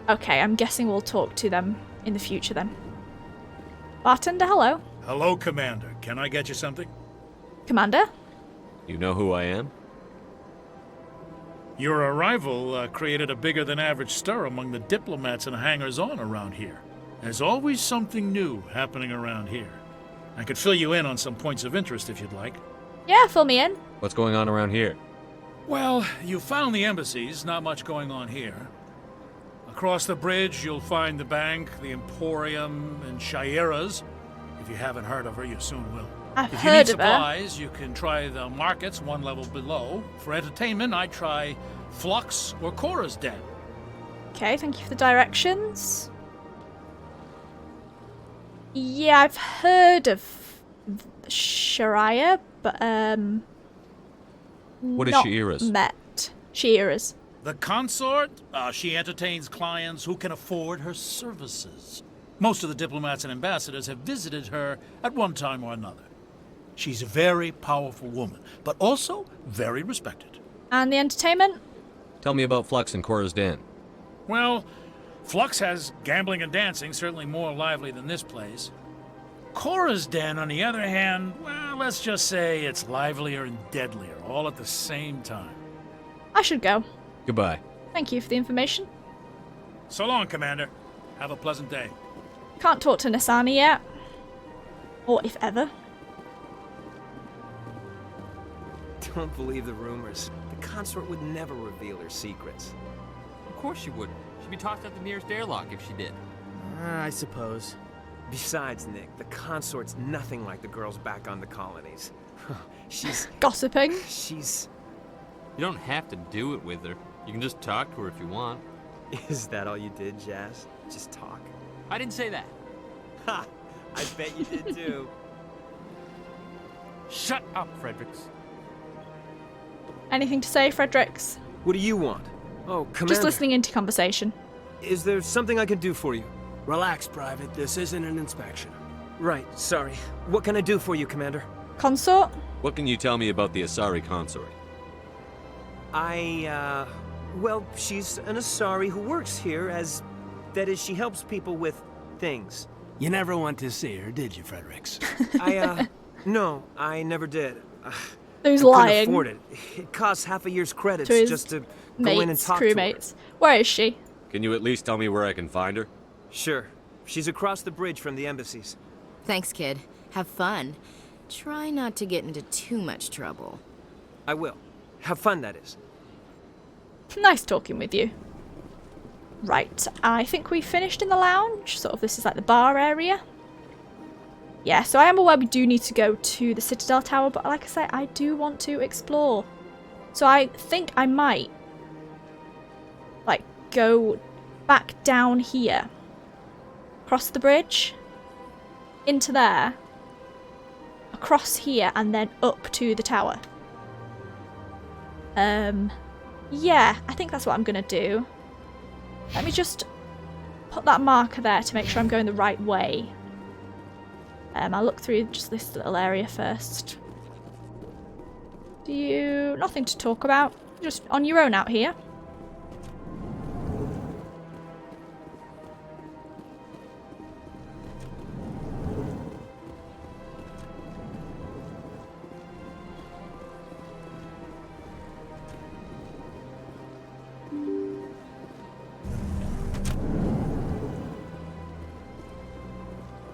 Okay, I'm guessing we'll talk to them in the future then. Bartender, hello. Hello, Commander. Can I get you something? Commander? You know who I am? Your arrival created a bigger than average stir among the diplomats and hangers-on around here. There's always something new happening around here. I could fill you in on some points of interest if you'd like. Yeah, fill me in. What's going on around here? Well, you found the embassies, not much going on here. Across the bridge, you'll find the bank, the Emporium, and Shaira's. If you haven't heard of her, you soon will. I've If you need heard of her. supplies, you can try the markets one level below. For entertainment, I try Flux or Cora's Den. Okay, thank you for the directions. Yeah, I've heard of Sharia, but What is not Shi'ira's? met. Shi'ira's. The consort, she entertains clients who can afford her services. Most of the diplomats and ambassadors have visited her at one time or another. She's a very powerful woman, but also very respected. And the entertainment? Tell me about Flux and Cora's Den. Well, Flux has gambling and dancing, certainly more lively than this place. Cora's Den, on the other hand, well, let's just say it's livelier and deadlier, all at the same time. I should go. Goodbye. Thank you for the information. So long, Commander. Have a pleasant day. Can't talk to Nasani yet. Or if ever. Don't believe the rumors. The consort would never reveal her secrets. Of course she wouldn't. She'd be tossed out the nearest airlock if she did. I suppose. Besides, Nick, the consort's nothing like the girls back on the colonies. She's... Gossiping? She's... You don't have to do it with her. You can just talk to her if you want. Is that all you did, Jazz? Just talk? I didn't say that. Ha! I bet you did too. Shut up, Fredericks. Anything to say, Fredericks? What do you want? Oh, Commander. Just listening into conversation. Is there something I can do for you? Relax, Private. This isn't an inspection. Right, sorry. What can I do for you, Commander? Consort? What can you tell me about the Asari consort? Well, she's an Asari who works here as... That is, she helps people with things. You never went to see her, did you, Fredericks? No, I never did. Who's I couldn't lying? afford it. It costs half a year's credits To his just to mates, go in and talk to her. crewmates. Where is she? Can you at least tell me where I can find her? Sure. She's across the bridge from the embassies. Thanks, kid. Have fun. Try not to get into too much trouble. I will. Have fun, that is. Nice talking with you. Right, I think we finished in the lounge. Sort of, this is like the bar area. Yeah, so I am aware we do need to go to the Citadel Tower, but like I say, I do want to explore. So I think I might, like, go back down here. Across the bridge. Into there. Across here, and then up to the tower. Yeah, I think that's what I'm gonna do. Let me just put that marker there to make sure I'm going the right way. I'll look through just this little area first. Nothing to talk about. Just on your own out here.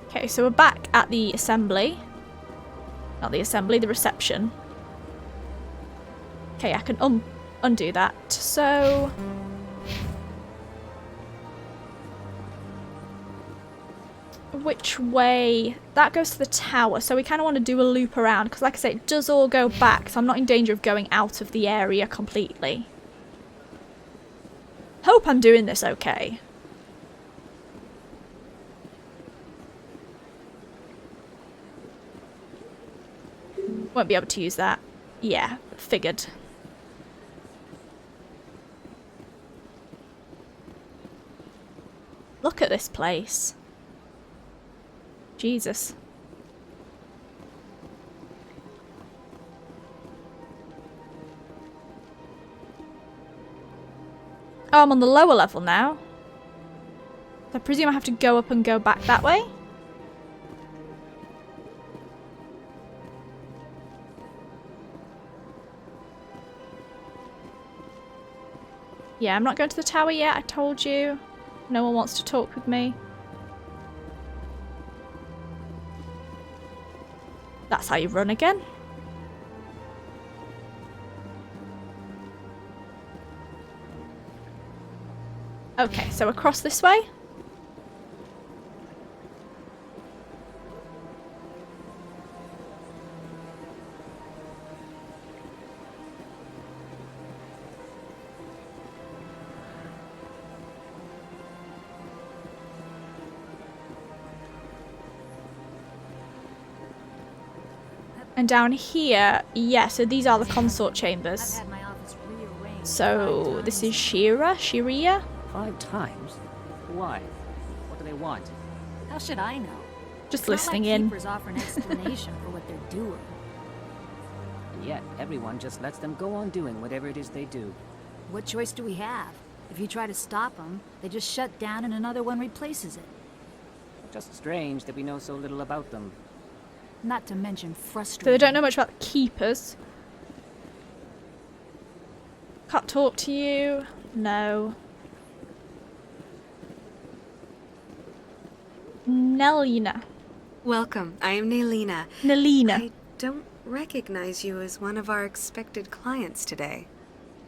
Okay, so we're back at the assembly. Not the assembly, the reception. Okay, I can undo that. So... which way? That goes to the tower, so we kind of want to do a loop around, because like I say, it does all go back, so I'm not in danger of going out of the area completely. Hope I'm doing this okay. Won't be able to use that. Yeah, figured. Look at this place. Jesus. Oh, I'm on the lower level now. I presume I have to go up and go back that way? Yeah, I'm not going to the tower yet, I told you. No one wants to talk with me. That's how you run again. Okay, so across this way. And down here, yeah, so these are the consort chambers. So this is Shiria? 5 times? Why? What do they want? How should I know? Just It's not listening like in. Keepers offer an explanation for what they're doing. And yet, everyone just lets them go on doing whatever it is they do. What choice do we have? If you try to stop them, they just shut down and another one replaces it. Just strange that we know so little about them. Not to mention frustrating. So they don't know much about the keepers. Can't talk to you. No. Nelina. Welcome. I am Nelina. Nelina. I don't recognize you as one of our expected clients today.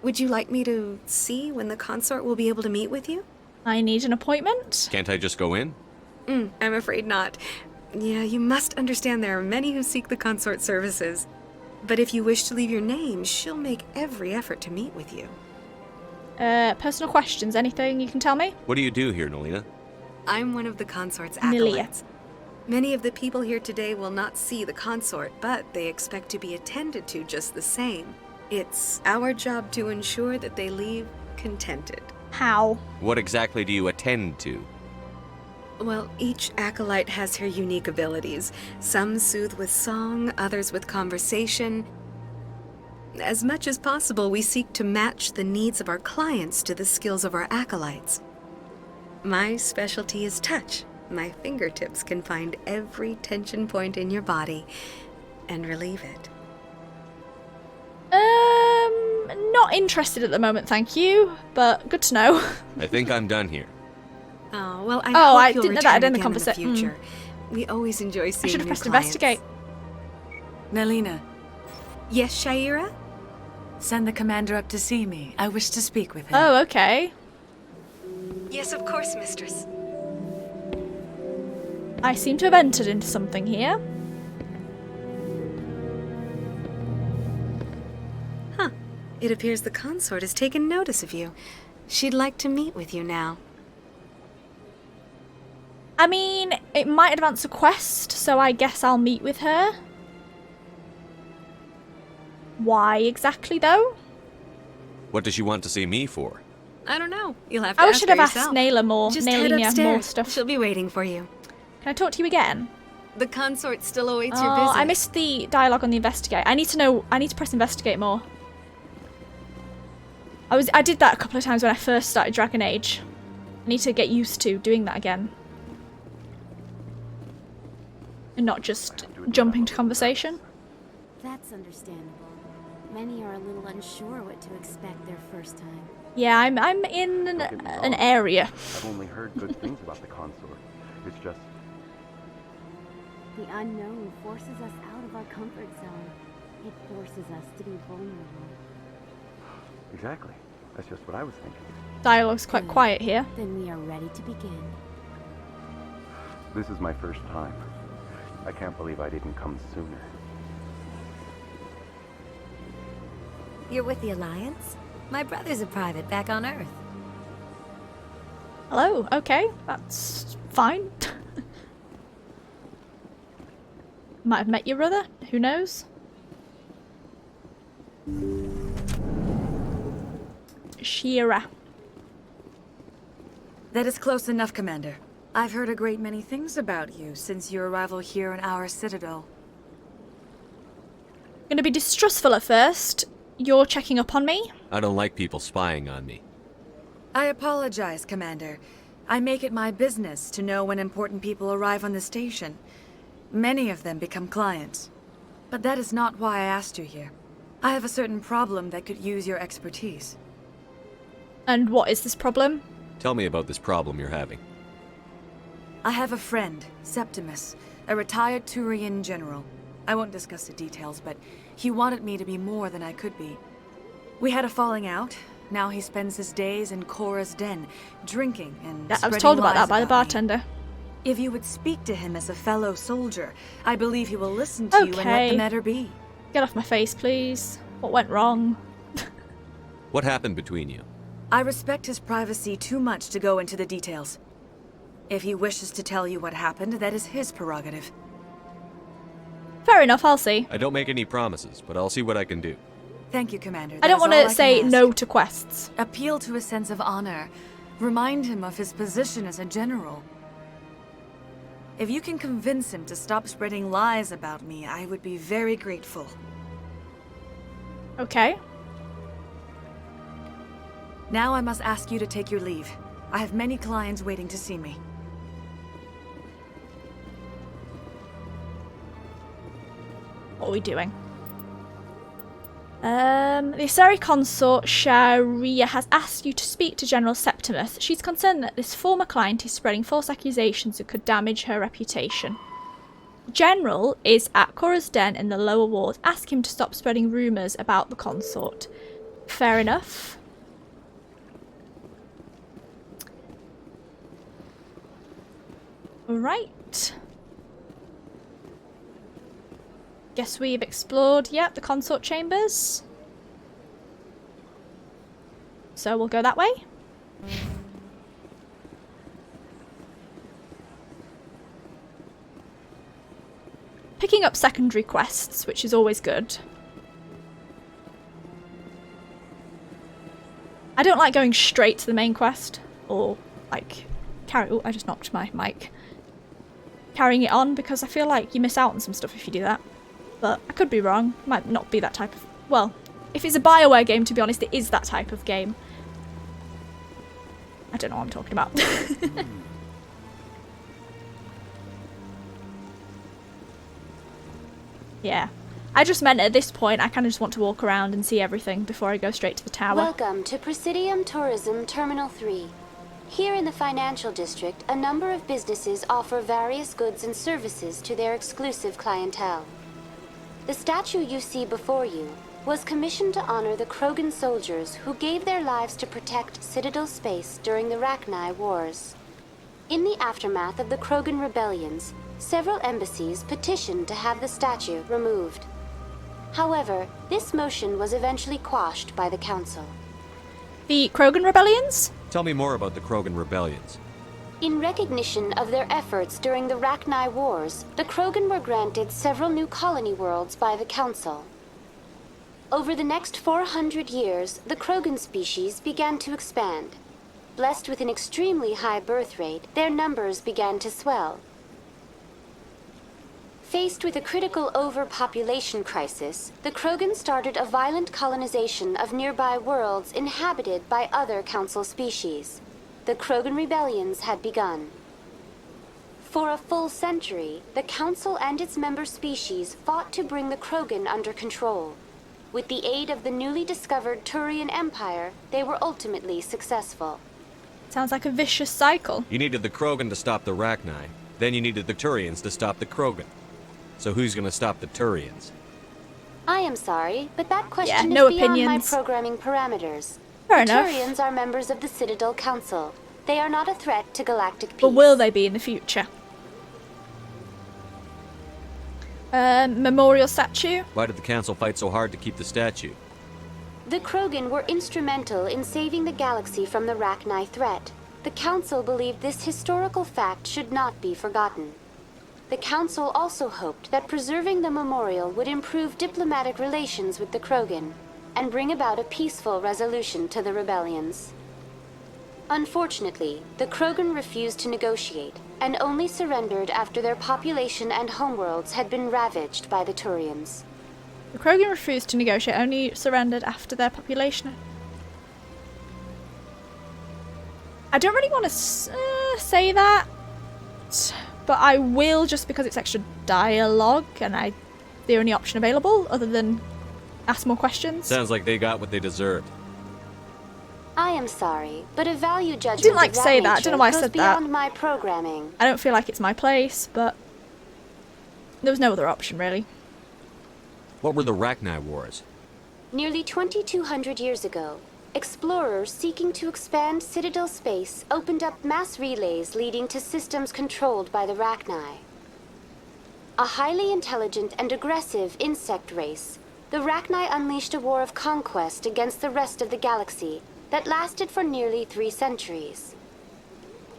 Would you like me to see when the consort will be able to meet with you? I need an appointment. Can't I just go in? I'm afraid not. Yeah, you must understand there are many who seek the consort services. But if you wish to leave your name, she'll make every effort to meet with you. Personal questions. Anything you can tell me? What do you do here, Nelina? I'm one of the consort's Nelia. acolytes. Many of the people here today will not see the consort, but they expect to be attended to just the same. It's our job to ensure that they leave contented. How? What exactly do you attend to? Well, each acolyte has her unique abilities. Some soothe with song, others with conversation. As much as possible, we seek to match the needs of our clients to the skills of our acolytes. My specialty is touch. My fingertips can find every tension point in your body and relieve it. Not interested at the moment, thank you. But good to know. I think I'm done here. Oh, well, I Oh, hope I you'll didn't know that return in the again conversation. in the future. We always enjoy I seeing should have new pressed clients. investigate. Nelina, Yes, Shaira? send the commander up to see me. I wish to speak with him. Oh, okay. Yes, of course, mistress. I seem to have entered into something here. Huh. It appears the consort has taken notice of you. She'd like to meet with you now. I mean, it might advance a quest, so I guess I'll meet with her. Why exactly, though? What does she want to see me for? I don't know. You'll have to I ask should her have asked yourself. Naila more. Just Naila head more upstairs. stuff. She'll be waiting for you. Can I talk to you again? The consort still awaits Oh, your visit. I missed the dialogue on the investigate. I need to press investigate more. I did that a couple of times when I first started Dragon Age. I need to get used to doing that again. And not just jumping to conversation. That's understandable. Many are a little unsure what to expect their first time. Yeah, I'm in an area. I've only heard good things about the consort. It's just... The unknown forces us out of our comfort zone. It forces us to be vulnerable. Exactly. That's just what I was thinking. Dialogue's quite quiet here. Then we are ready to begin. This is my first time. I can't believe I didn't come sooner. You're with the Alliance? My brother's a private back on Earth. Hello, okay, that's fine. Might have met your brother, who knows? Shira. That is close enough, Commander. I've heard a great many things about you since your arrival here in our Citadel. Gonna be distrustful at first. You're checking up on me? I don't like people spying on me. I apologize, Commander. I make it my business to know when important people arrive on the station. Many of them become clients. But that is not why I asked you here. I have a certain problem that could use your expertise. And what is this problem? Tell me about this problem you're having. I have a friend, Septimus, a retired Turian general. I won't discuss the details, but he wanted me to be more than I could be. We had a falling out. Now he spends his days in Korra's den, drinking and Yeah, I was spreading told about lies that by the about me. bartender. If you would speak to him as a fellow soldier, I believe he will listen to you and let Okay. the matter be. Get off my face, please. What went wrong? What happened between you? I respect his privacy too much to go into the details. If he wishes to tell you what happened, that is his prerogative. Fair Fair enough, I'll see. I don't make any promises, but I'll see what I can do. Thank you, Commander. I don't want to say no to quests. Appeal to a sense of honor. Remind him of his position as a general. If you can convince him to stop spreading lies about me, I would be very grateful. Okay. Now I must ask you to take your leave. I have many clients waiting to see me. What are we doing? The Aseri consort, Sharia, has asked you to speak to General Septimus. She's concerned that this former client is spreading false accusations that could damage her reputation. General is at Cora's den in the lower ward. Ask him to stop spreading rumours about the consort. Fair enough. Right. Guess we've explored, yep, the consort chambers. So we'll go that way. Picking up secondary quests, which is always good. I don't like going straight to the main quest, or like oh, I just knocked my mic. Carrying it on, because I feel like you miss out on some stuff if you do that. But I could be wrong. Might not be that type of... Well, if it's a Bioware game, to be honest, it is that type of game. I don't know what I'm talking about. Yeah. I just meant at this point, I kind of just want to walk around and see everything before I go straight to the tower. Welcome to Presidium Tourism Terminal 3. Here in the financial district, a number of businesses offer various goods and services to their exclusive clientele. The statue you see before you was commissioned to honor the Krogan soldiers who gave their lives to protect Citadel space during the Rachni Wars. In the aftermath of the Krogan rebellions, several embassies petitioned to have the statue removed. However, this motion was eventually quashed by the Council. The Krogan rebellions? Tell me more about the Krogan rebellions. In recognition of their efforts during the Rachni Wars, the Krogan were granted several new colony worlds by the Council. Over the next 400 years, the Krogan species began to expand. Blessed with an extremely high birth rate, their numbers began to swell. Faced with a critical overpopulation crisis, the Krogan started a violent colonization of nearby worlds inhabited by other Council species. The Krogan rebellions had begun. For a full century, the Council and its member species fought to bring the Krogan under control. With the aid of the newly discovered Turian Empire, they were ultimately successful. Sounds like a vicious cycle. You needed the Krogan to stop the Rachni, then you needed the Turians to stop the Krogan. So who's gonna stop the Turians? I am sorry, but that question Yeah, is no beyond opinions. my programming parameters. Fair the enough. Turians are members of the Citadel Council. They are not a threat to galactic peace. But will they be in the future? Memorial statue? Why did the Council fight so hard to keep the statue? The Krogan were instrumental in saving the galaxy from the Rachni threat. The Council believed this historical fact should not be forgotten. The Council also hoped that preserving the memorial would improve diplomatic relations with the Krogan and bring about a peaceful resolution to the rebellions. Unfortunately, the Krogan refused to negotiate and only surrendered after their population and homeworlds had been ravaged by the Turians. The Krogan refused to negotiate, only surrendered after their population. I don't really want to say that, but I will just because it's extra dialogue and the only option available other than ask more questions. Sounds like they got what they deserved. I am sorry, but a value judgment didn't like of to say that. I nature don't know why I goes said that. beyond my programming. I don't feel like it's my place, but there was no other option really. What were the Rachni Wars? Nearly 2,200 years ago, explorers seeking to expand Citadel space opened up mass relays leading to systems controlled by the Rachni. A highly intelligent and aggressive insect race, the Rachni unleashed a war of conquest against the rest of the galaxy that lasted for nearly 3 centuries.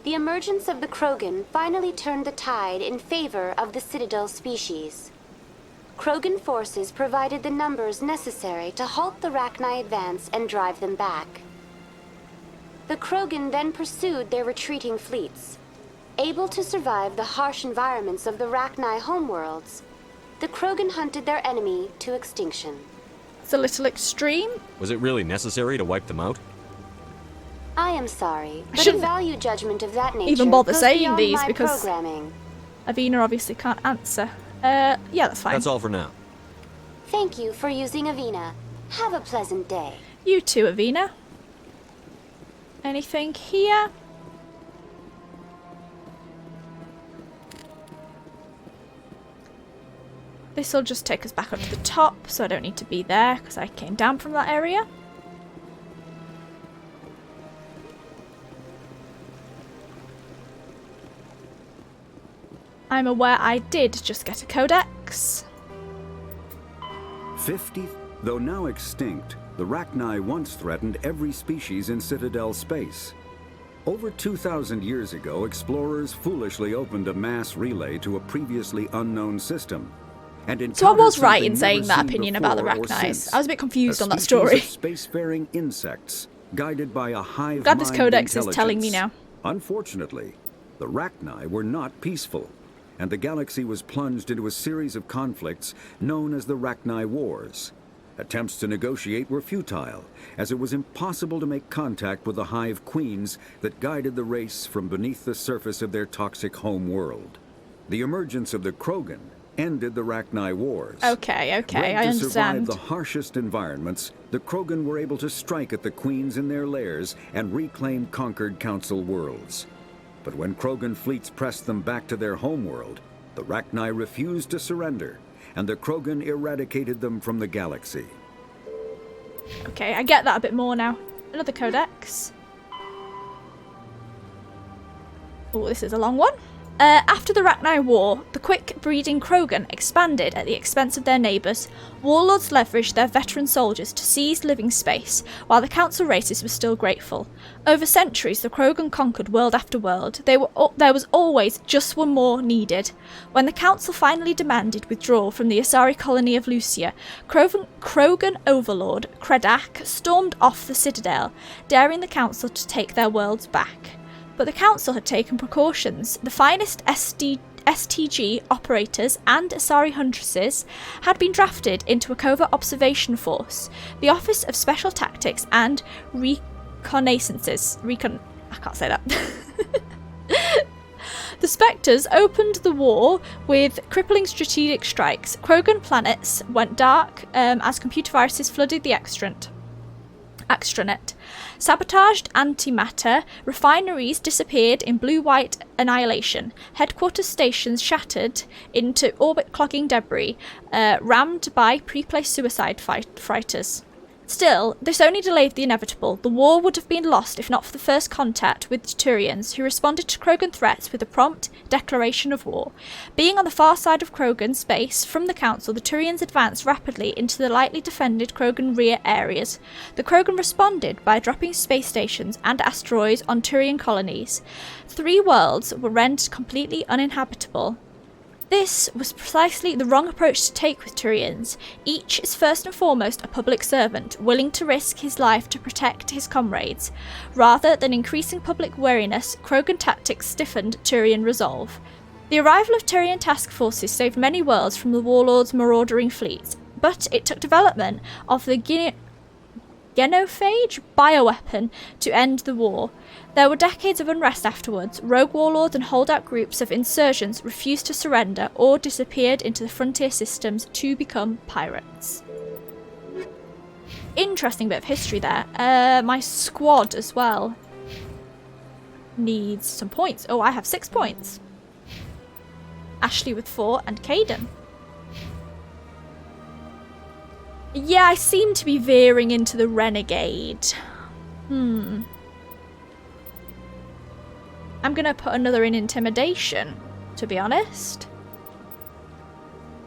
The emergence of the Krogan finally turned the tide in favor of the Citadel species. Krogan forces provided the numbers necessary to halt the Rachni advance and drive them back. The Krogan then pursued their retreating fleets. Able to survive the harsh environments of the Rachni homeworlds, the Krogan hunted their enemy to extinction. It's a little extreme. Was it really necessary to wipe them out? I am sorry, but a value judgment of that nature even bother goes saying beyond these my because programming. Avina obviously can't answer. Yeah, that's fine. That's all for now. Thank you for using Avina. Have a pleasant day. You too, Avina. Anything here? This will just take us back up to the top, so I don't need to be there because I came down from that area. I'm aware I did just get a codex. 50, though now extinct, the Rachni once threatened every species in Citadel space. Over 2,000 years ago, explorers foolishly opened a mass relay to a previously unknown system. And so I was right in saying that opinion about the Rachni. I was a bit confused on that story. Spacefaring insects, guided by a hive glad this mind codex is telling me now. Unfortunately, the Rachni were not peaceful, and the galaxy was plunged into a series of conflicts known as the Rachni Wars. Attempts to negotiate were futile, as it was impossible to make contact with the hive queens that guided the race from beneath the surface of their toxic home world. The emergence of the Krogan ended the Rachni Wars. Okay, I understand. To survive the harshest environments, the Krogan were able to strike at the queens in their lairs and reclaim conquered Council worlds. But when Krogan fleets pressed them back to their homeworld, the Rachni refused to surrender, and the Krogan eradicated them from the galaxy. Okay, I get that a bit more now. Another codex. Oh, this is a long one. After the Rachni War, the quick-breeding Krogan expanded at the expense of their neighbours. Warlords leveraged their veteran soldiers to seize living space, while the Council races were still grateful. Over centuries, the Krogan conquered world after world. There was always just one more needed. When the Council finally demanded withdrawal from the Asari colony of Lucia, Krogan overlord Kredak stormed off the Citadel, daring the Council to take their worlds back. But the Council had taken precautions. The finest STG operators and Asari huntresses had been drafted into a covert observation force, the Office of Special Tactics and Reconnaissances. I can't say that. The Spectres opened the war with crippling strategic strikes. Krogan planets went dark as computer viruses flooded the extranet. Sabotaged antimatter refineries disappeared in blue-white annihilation. Headquarters stations shattered into orbit-clogging debris, rammed by pre-placed suicide freighters. Still, this only delayed the inevitable. The war would have been lost if not for the first contact with the Turians, who responded to Krogan threats with a prompt declaration of war. Being on the far side of Krogan space from the Council, the Turians advanced rapidly into the lightly defended Krogan rear areas. The Krogan responded by dropping space stations and asteroids on Turian colonies. 3 worlds were rendered completely uninhabitable. This was precisely the wrong approach to take with Turians. Each is first and foremost a public servant, willing to risk his life to protect his comrades. Rather than increasing public wariness, Krogan tactics stiffened Turian resolve. The arrival of Turian task forces saved many worlds from the Warlord's marauding fleets, but it took development of the genophage bioweapon to end the war. There were decades of unrest afterwards. Rogue warlords and holdout groups of insurgents refused to surrender or disappeared into the frontier systems to become pirates. Interesting bit of history there. My squad as well needs some points. Oh, I have 6 points. Ashley with 4 and Caden. Yeah, I seem to be veering into the renegade. I'm gonna put another in intimidation, to be honest.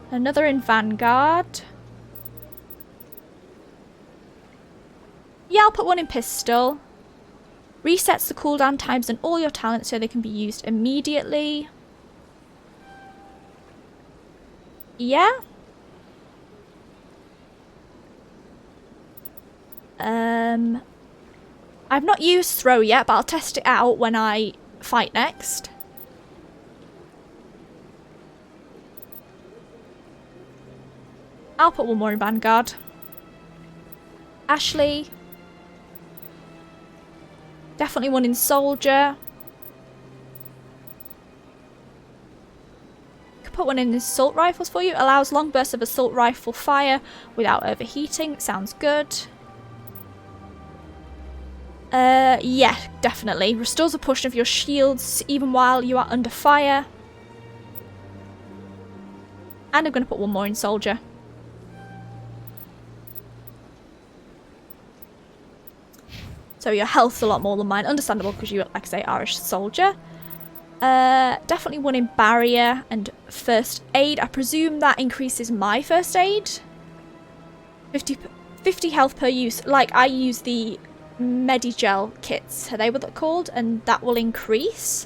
Another in vanguard. Yeah, I'll put one in pistol. Resets the cooldown times on all your talents so they can be used immediately. Yeah. I've not used throw yet, but I'll test it out when I fight next. I'll put one more in Vanguard. Ashley. Definitely one in Soldier. Could put one in Assault Rifles for you. Allows long bursts of Assault Rifle fire without overheating. Sounds good. Yeah, definitely. Restores a portion of your shields even while you are under fire. And I'm going to put one more in Soldier. So your health's a lot more than mine. Understandable because you, like I say, are a soldier. Definitely one in Barrier and First Aid. I presume that increases my First Aid. 50 health per use. Like, I use the Medigel kits. Are they what they're called? And that will increase.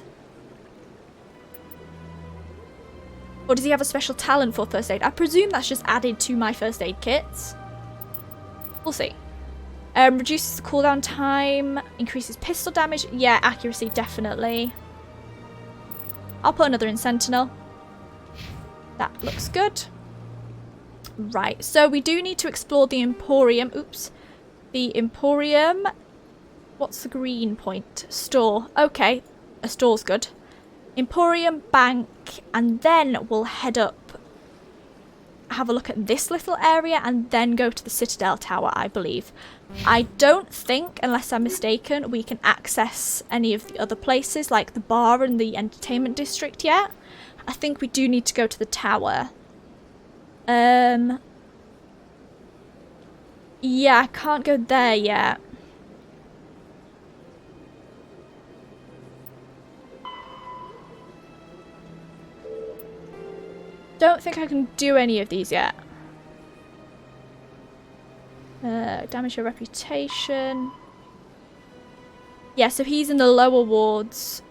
Or does he have a special talent for First Aid? I presume that's just added to my First Aid kits. We'll see. Reduces the cooldown time, increases pistol damage. Yeah, accuracy, definitely. I'll put another in Sentinel. That looks good. Right, so we do need to explore the Emporium. Oops. The Emporium. What's the green point? Store. Okay, a store's good. Emporium, bank, and then we'll head up. Have a look at this little area and then go to the Citadel Tower, I believe. I don't think, unless I'm mistaken, we can access any of the other places like the bar and the entertainment district yet. I think we do need to go to the tower. Yeah, I can't go there yet. Don't think I can do any of these yet. Damage your reputation. Yeah, so he's in the lower wards.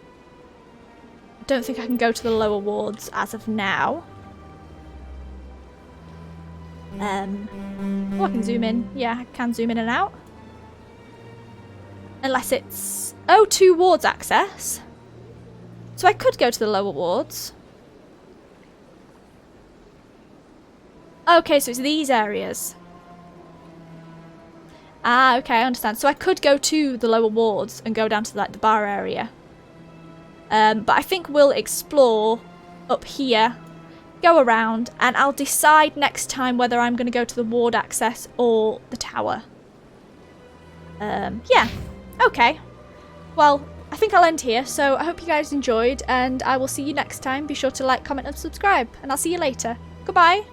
Don't think I can go to the lower wards as of now. Oh, I can zoom in. Yeah, I can zoom in and out. Unless it's... Oh, 2 wards access. So I could go to the lower wards. Okay, so it's these areas. Ah, okay, I understand. So I could go to the lower wards and go down to like the bar area. But I think we'll explore up here, go around, and I'll decide next time whether I'm going to go to the ward access or the tower. Yeah, okay. Well, I think I'll end here, so I hope you guys enjoyed, and I will see you next time. Be sure to like, comment, and subscribe, and I'll see you later. Goodbye!